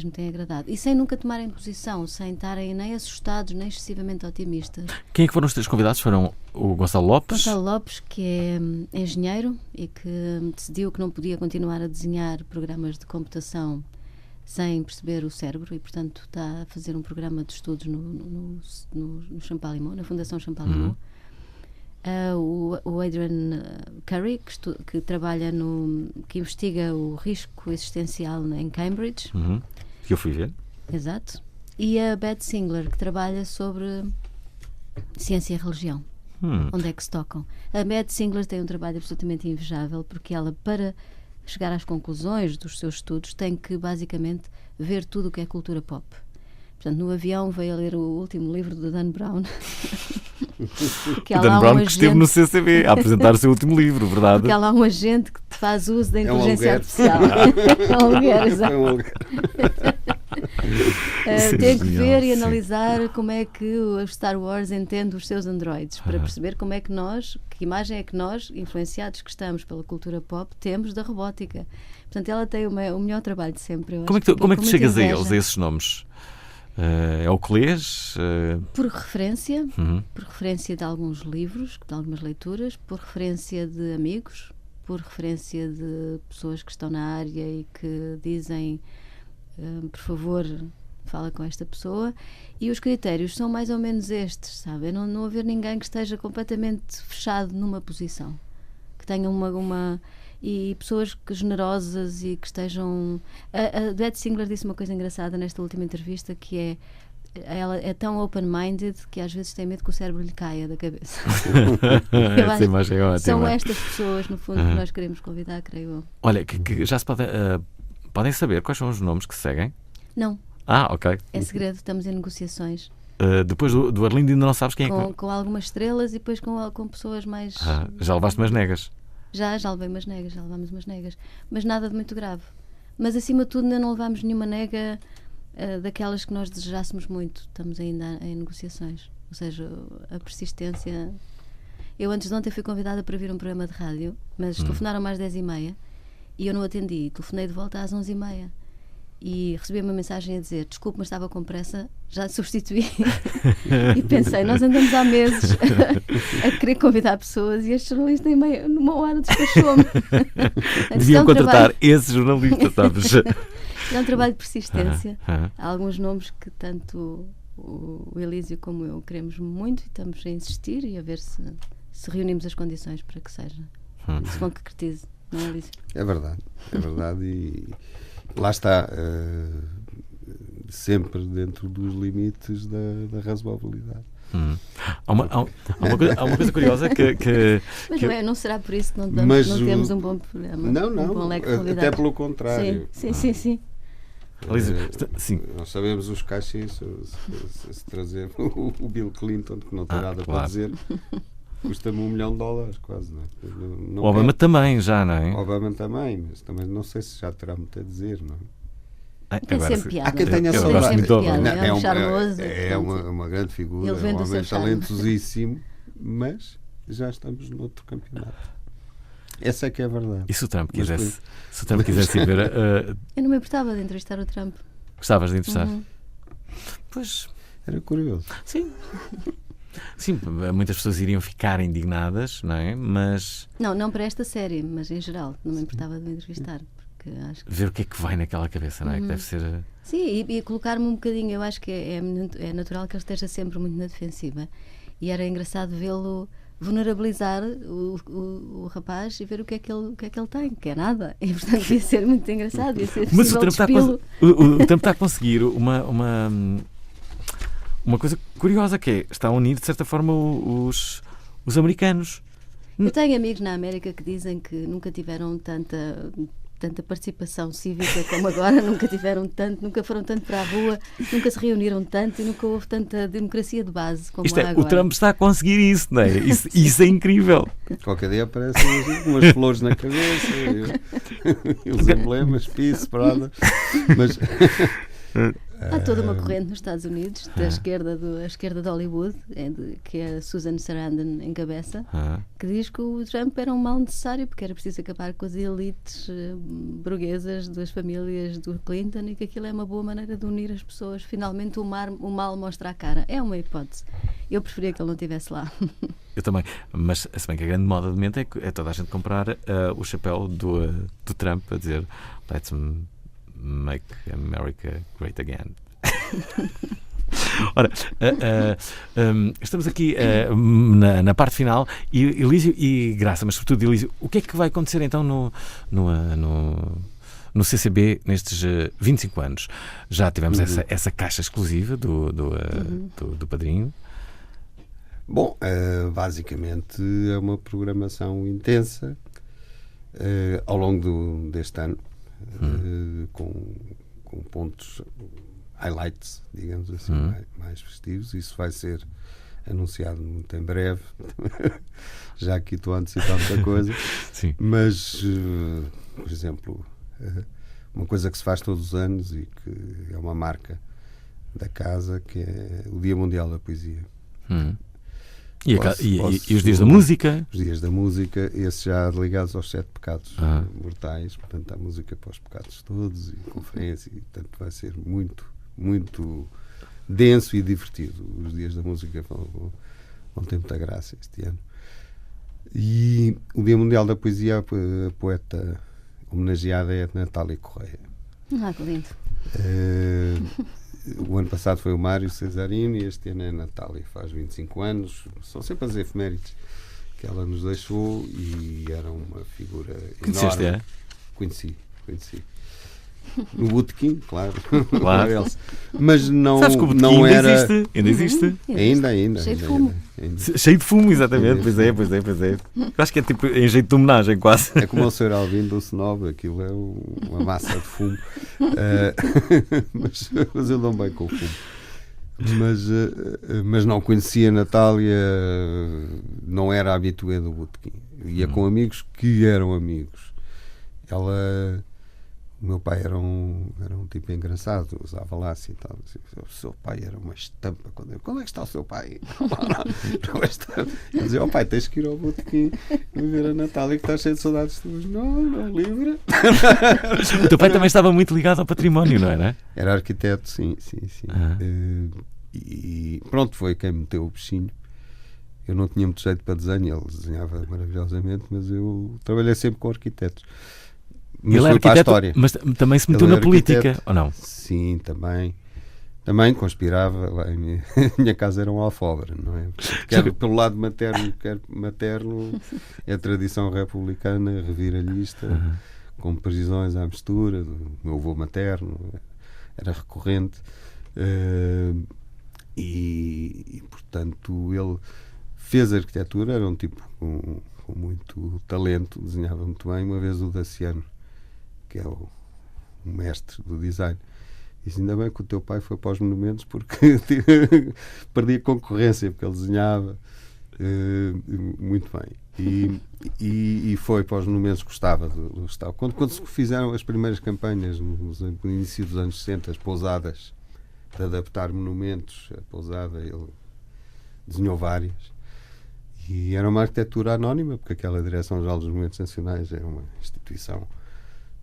me tem agradado. E sem nunca tomarem posição, sem estarem nem assustados, nem excessivamente otimistas. Quem é que foram os 3 convidados? Foram o Gonçalo Lopes? Gonçalo Lopes, que é engenheiro e que decidiu que não podia continuar a desenhar programas de computação sem perceber o cérebro e, portanto, está a fazer um programa de estudos no Champalimau, na Fundação Champalimau. O Adrian Curry, que trabalha que investiga o risco existencial em Cambridge. Que eu fui ver. Exato. E a Beth Singler, que trabalha sobre ciência e religião. Onde é que se tocam? A Beth Singler tem um trabalho absolutamente invejável, porque ela, para chegar às conclusões dos seus estudos, tem que basicamente ver tudo o que é cultura pop. Portanto, no avião veio a ler o último livro do Dan Brown. Dan Brown, que esteve no CCB a apresentar o seu último livro, verdade? Porque há lá um agente que faz uso da inteligência artificial. É um lugar, exato. Tem que ver e analisar como é que o Star Wars entende os seus androides, para perceber como é que que imagem é que nós, influenciados que estamos pela cultura pop, temos da robótica. Portanto, ela tem o melhor trabalho de sempre. Como é que tu chegas a eles, a esses nomes? É o que lês? Por referência de alguns livros, de algumas leituras, por referência de amigos, por referência de pessoas que estão na área e que dizem, por favor, fala com esta pessoa, e os critérios são mais ou menos estes, sabe? Não haver ninguém que esteja completamente fechado numa posição, que tenha uma e pessoas generosas e que estejam... A Beth Singler disse uma coisa engraçada nesta última entrevista, que ela é tão open-minded que às vezes tem medo que o cérebro lhe caia da cabeça. Essa imagem é ótima. São estas pessoas, no fundo, que nós queremos convidar, creio eu. Olha, que já se podem saber quais são os nomes que se seguem? Não. Ok. É segredo, estamos em negociações. Depois do Arlindo ainda não sabes quem é que... Com algumas estrelas e depois com pessoas mais... já levaste umas negas? Já levei umas negas, já levámos umas negas. Mas nada de muito grave. Mas acima de tudo ainda não levámos nenhuma nega daquelas que nós desejássemos muito. Estamos ainda em negociações. Ou seja, a persistência... Eu antes de ontem fui convidada para vir um programa de rádio, mas telefonaram às 10h30 e eu não atendi. Telefonei de volta às 11h30. E recebi uma mensagem a dizer: desculpe, mas estava com pressa, já substituí. E pensei, nós andamos há meses a querer convidar pessoas e este jornalista numa hora despachou-me. Deviam contratar esse jornalista, sabes? É um trabalho de persistência. Há alguns nomes que tanto o Elísio como eu queremos muito e estamos a insistir e a ver se reunimos as condições para que seja, se concretize, não é, Elísio? É verdade e lá está, sempre dentro dos limites da razoabilidade. Há uma coisa curiosa que mas não será por isso que não temos um bom programa? Não, um bom leque de até convidados. pelo contrário. Sim. sim. Nós sabemos os cachês, se trazer o Bill Clinton, que não tem nada para dizer, custa-me $1 milhão quase, não é? Não o Obama também já, não é? O Obama também, mas também não sei se já terá muito a dizer, não é? Tem sempre piada. Há quem tenha eu gosto muito do Obama. É um charmoso. É uma grande figura, Ele é um homem talentosíssimo, mas já estamos noutro campeonato. Essa é que é a verdade. E se o Trump quisesse ir ver... Eu não me importava de entrevistar o Trump. Gostavas de entrevistar? Pois... Era curioso. Sim, muitas pessoas iriam ficar indignadas, não é? Mas... Não para esta série, mas em geral. Não me importava de entrevistar. Porque acho que... Ver o que é que vai naquela cabeça, não é? Que deve ser... Sim, e colocar-me um bocadinho. Eu acho que é natural que ele esteja sempre muito na defensiva. E era engraçado vê-lo vulnerabilizar o rapaz e ver o que é que ele tem, que é nada. E portanto ia ser muito engraçado, ia ser mas o possível Trump está a conseguir uma coisa curiosa, que é, está a unir de certa forma os americanos. Eu tenho amigos na América que dizem que nunca tiveram tanta participação cívica como agora, nunca foram tanto para a rua, nunca se reuniram tanto e nunca houve tanta democracia de base como há agora. O Trump está a conseguir isso, não é? Isso é incrível. Qualquer dia aparecem umas flores na cabeça e os emblemas, Peace, Prada, mas... Há toda uma corrente nos Estados Unidos da esquerda de Hollywood, que é a Susan Sarandon encabeça, que diz que o Trump era um mal necessário porque era preciso acabar com as elites burguesas das famílias do Clinton e que aquilo é uma boa maneira de unir as pessoas. Finalmente o mal mostra a cara. É uma hipótese. Eu preferia que ele não estivesse lá. Eu também, mas se bem que a grande moda de momento é toda a gente comprar o chapéu do Trump a dizer "Let's make America great again". Ora, estamos aqui na parte final e Elísio e Graça, mas sobretudo Elísio, o que é que vai acontecer então no CCB nestes 25 anos? Já tivemos essa caixa exclusiva do Padrinho. Bom, basicamente é uma programação intensa ao longo deste ano, com pontos, highlights, digamos assim, mais festivos. Isso vai ser anunciado muito em breve. Já aqui estou a antecipar muita coisa. Sim. Mas, por exemplo, uma coisa que se faz todos os anos e que é uma marca da casa, que é o Dia Mundial da Poesia. E os dias da música? Os dias da música, esses já ligados aos 7 pecados mortais, portanto há música para os pecados todos e conferência, e portanto vai ser muito, muito denso e divertido. Os dias da música vão ter muita graça este ano. E o Dia Mundial da Poesia, a poeta homenageada é a Natália Correia. Que lindo. o ano passado foi o Mário Cesarini e este ano é a Natália, faz 25 anos. São sempre as efemérides que ela nos deixou e era uma figura Conheceste, enorme. Conheci. No Botequim, claro. Mas não, sabes que o Botequim não ainda era. existe. Ainda existe. Ainda. Cheio de fumo. Cheio de fumo, exatamente. Pois é. Eu acho que é tipo em jeito de homenagem, quase. É como o Sr. Alvin do Snob, aquilo é uma massa de fumo. Mas eu dou bem com o fumo. Mas não conhecia a Natália, não era habitué do Botequim. Ia com amigos que eram amigos. O meu pai era um tipo engraçado, usava laço e tal. O seu pai era uma estampa. Quando é que está o seu pai? Não está. Eu dizia, pai, tens que ir ao Botequim e ver a Natália que está cheia de saudades tuas. Não, livre. O teu pai também estava muito ligado ao património, não era? Era arquiteto, sim. E pronto, foi quem me meteu o bichinho. Eu não tinha muito jeito para desenho, ele desenhava maravilhosamente, mas eu trabalhei sempre com arquitetos. Mas ele é arquiteto, mas também se meteu na política, ou não? Sim, também conspirava. Lá em minha casa era um alfobre, não é? Quer pelo lado materno, quer materno, é a tradição republicana, reviralhista, com prisões à mistura, do meu avô materno, era recorrente. E portanto, ele fez arquitetura, era um tipo com muito talento, desenhava muito bem. Uma vez o Daciano, que é o mestre do design, disse, ainda bem que o teu pai foi para os monumentos porque perdia concorrência, porque ele desenhava muito bem e foi para os monumentos, gostava do estado. Quando se fizeram as primeiras campanhas no início dos anos 60, as pousadas de adaptar monumentos, a pousada ele desenhou várias. E era uma arquitetura anónima, porque aquela Direção-Geral dos Monumentos Nacionais é uma instituição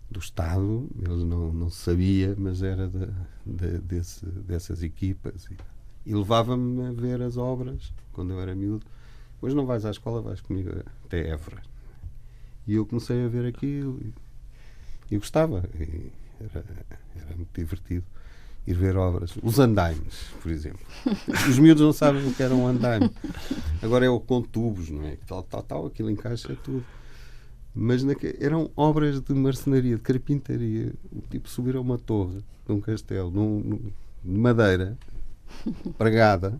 do Estado, eles não sabia, mas era dessas equipas. E levava-me a ver as obras, quando eu era miúdo. Hoje não vais à escola, vais comigo até Évora. E eu comecei a ver aquilo e gostava. E era muito divertido ir ver obras. Os andaimes, por exemplo. Os miúdos não sabem o que era um andaime. Agora é o com tubos, não é? Tal, aquilo encaixa tudo. Mas eram obras de marcenaria, de carpintaria. Tipo, subir a uma torre de um castelo, de madeira, pregada.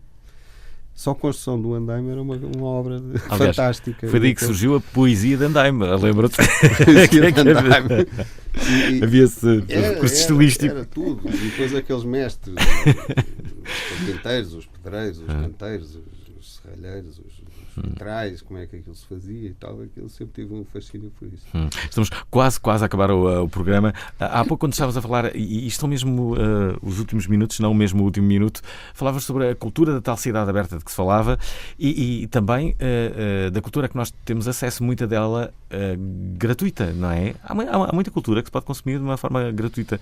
Só a construção do andaime era uma obra fantástica. Foi daí que surgiu a poesia de andaime, lembra-te? Havia esse curso estilístico. Era tudo. E depois aqueles mestres, os carpinteiros, os pedreiros, os canteiros, os serralheiros, os vitrais, como é que aquilo se fazia e tal, aquilo sempre tive um fascínio por isso. Estamos quase a acabar o programa. Há pouco, quando estavas a falar, e isto são mesmo os últimos minutos, não mesmo o último minuto, falavas sobre a cultura da tal cidade aberta de que se falava e também da cultura que nós temos acesso, muita dela gratuita, não é? Há muita cultura que se pode consumir de uma forma gratuita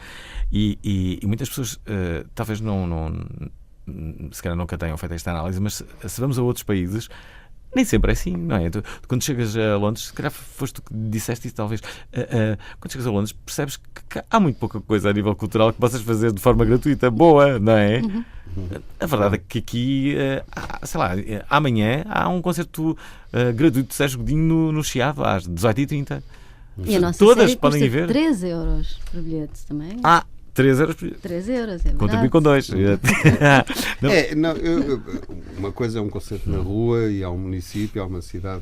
e muitas pessoas talvez se calhar nunca tenham feito esta análise, mas se vamos a outros países, nem sempre é assim, não é? Quando chegas a Londres, se calhar foste tu que disseste isso, talvez. Quando chegas a Londres, percebes que há muito pouca coisa a nível cultural que possas fazer de forma gratuita, boa, não é? A verdade é que aqui, sei lá, amanhã há um concerto gratuito de Sérgio Godinho no Chiado, às 18h30. E a nossa todas série podem ir ver. 13 euros por bilhete também. 3 euros. 3 euros, é verdade. Contribui com 2. Uma coisa é um concerto na rua e há um município, há uma cidade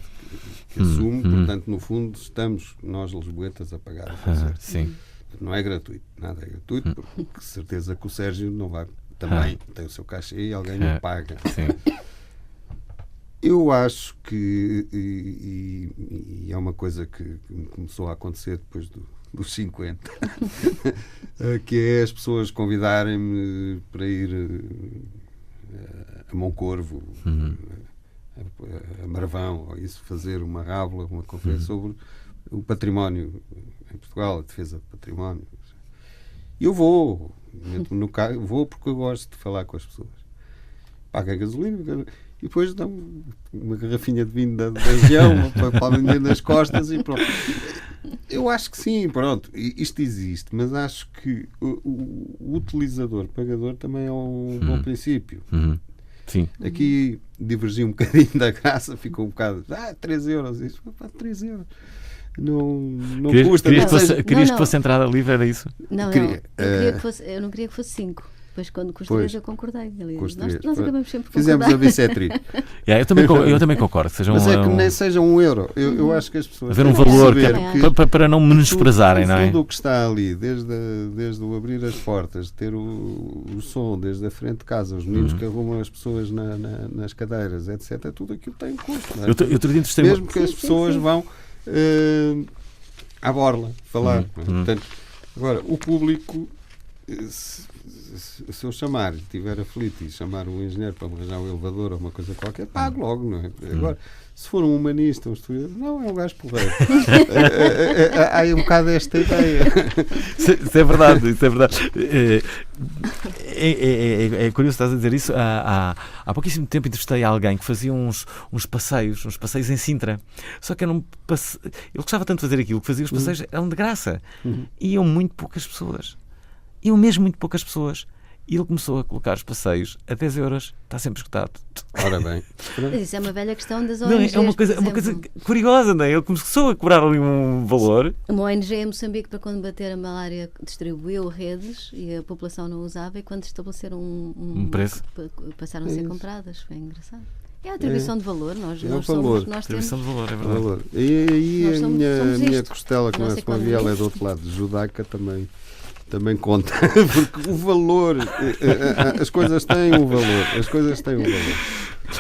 que assume, portanto, no fundo, estamos nós, lisboetas, a pagar o concerto. Sim. Não é gratuito, nada é gratuito, porque de certeza que o Sérgio não vai, também tem o seu cachê e alguém não paga. Sim. Eu acho que, e é uma coisa que começou a acontecer depois dos 50, que é as pessoas convidarem-me para ir a Moncorvo, a Marvão, ou isso, fazer uma rábula, uma conferência sobre o património em Portugal, a defesa do património. E eu vou, no carro, vou porque eu gosto de falar com as pessoas. Pago a gasolina e depois dão uma garrafinha de vinho da região para vender nas costas e pronto. Eu acho que sim, pronto, isto existe, mas acho que o utilizador, pagador, também é um bom princípio. Sim. Aqui divergi um bocadinho da graça, ficou um bocado, 3 euros, isso, 3 euros. Não custa. Querias que fosse entrada livre, era isso? Não, eu não queria que fosse 5. Depois, quando com os 3, eu concordei. Nós acabamos sempre fizemos a bissetriz. Eu também concordo. Seja mas é que nem seja 1 euro. Eu acho que as pessoas haver um valor para não menosprezarem, não é? Tudo o que está ali, desde o abrir as portas, ter o som, desde a frente de casa, os meninos que arrumam as pessoas nas cadeiras, etc. Tudo aquilo tem custo. Não é? Mesmo que as pessoas vão à borla falar. Portanto, agora, o público, se eu chamar, estiver aflito e chamar um engenheiro para me arranjar um elevador ou uma coisa qualquer, pago logo, não é? Agora, se for um humanista, um estudante, não, é um gajo porreiro. Há um bocado esta ideia. Isso é verdade, isso é verdade. É curioso estás a dizer isso. Há pouquíssimo tempo entrevistei alguém que fazia uns passeios em Sintra. Só que ele gostava tanto de fazer aquilo que fazia os passeios, eram de graça. Iam muito poucas pessoas. E ele começou a colocar os passeios a 10 euros. Está sempre esgotado. Ora bem. Mas isso é uma velha questão das ONGs. Não, é uma coisa curiosa, não é? Ele começou a cobrar ali um valor. Uma ONG em Moçambique, para combater a malária, distribuiu redes e a população não usava, e quando estabeleceram um preço, passaram a ser compradas. Foi engraçado. É a atribuição de valor. Nós somos, nós atribuição temos. De valor, é verdade. Valor. E aí a minha costela, que não é com a viela, é do outro lado, judaica, também conta, porque o valor, as coisas têm um valor.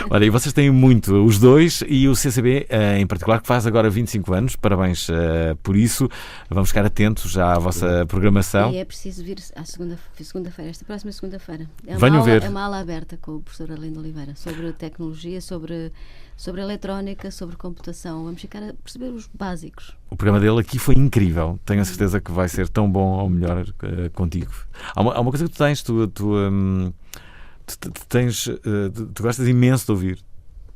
Olha, e vocês têm muito, os dois, e o CCB em particular, que faz agora 25 anos, parabéns por isso. Vamos ficar atentos à vossa programação. E é preciso vir à segunda-feira, esta próxima segunda-feira. Venham ver. É uma aula aberta com o professor Arlindo Oliveira, sobre tecnologia, sobre eletrónica, sobre computação. Vamos ficar a perceber os básicos. O programa dele aqui foi incrível. Tenho a certeza que vai ser tão bom ou melhor contigo. Há uma coisa que tu tens, tu gostas imenso de ouvir.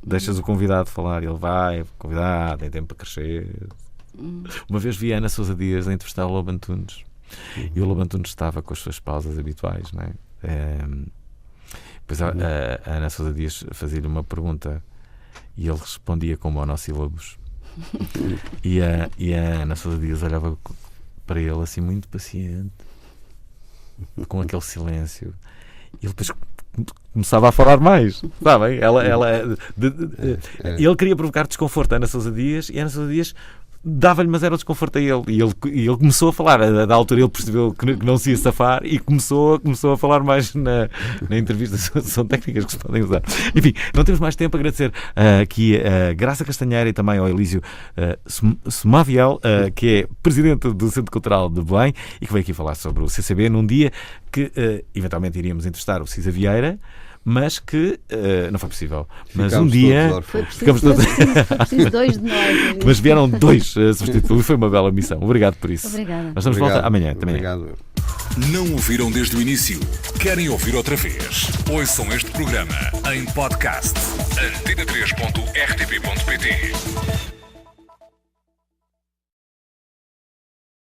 Deixas o convidado falar, ele vai, o convidado tem tempo para crescer. Uma vez vi a Ana Sousa Dias a entrevistar o Lobo Antunes, e o Lobo Antunes estava com as suas pausas habituais, não é? Depois a Ana Sousa Dias fazia-lhe uma pergunta e ele respondia com monossílabos. E a Ana Sousa Dias olhava para ele assim, muito paciente, com aquele silêncio, e ele depois começava a falar mais, sabem? Ele queria provocar desconforto a Ana Sousa Dias, e a Ana Sousa Dias dava-lhe, mas era o desconforto a ele, e ele começou a falar. Da altura ele percebeu que não se ia safar e começou a falar mais na entrevista. São técnicas que se podem usar. Enfim, não temos mais tempo. Agradecer aqui a Graça Castanheira e também ao Elísio Somaviel, que é presidente do Centro Cultural de Belém e que veio aqui falar sobre o CCB num dia que eventualmente iríamos entrevistar o Cisa Vieira, mas que não foi possível. Mas um dia ficamos todos. Preciso 2 de nós. Mas vieram 2 substitutos. Foi uma bela missão. Obrigado por isso. Obrigada. Nós estamos de volta amanhã. Obrigado. Não ouviram desde o início? Querem ouvir outra vez? Ouçam este programa em podcast. antena3.rtp.pt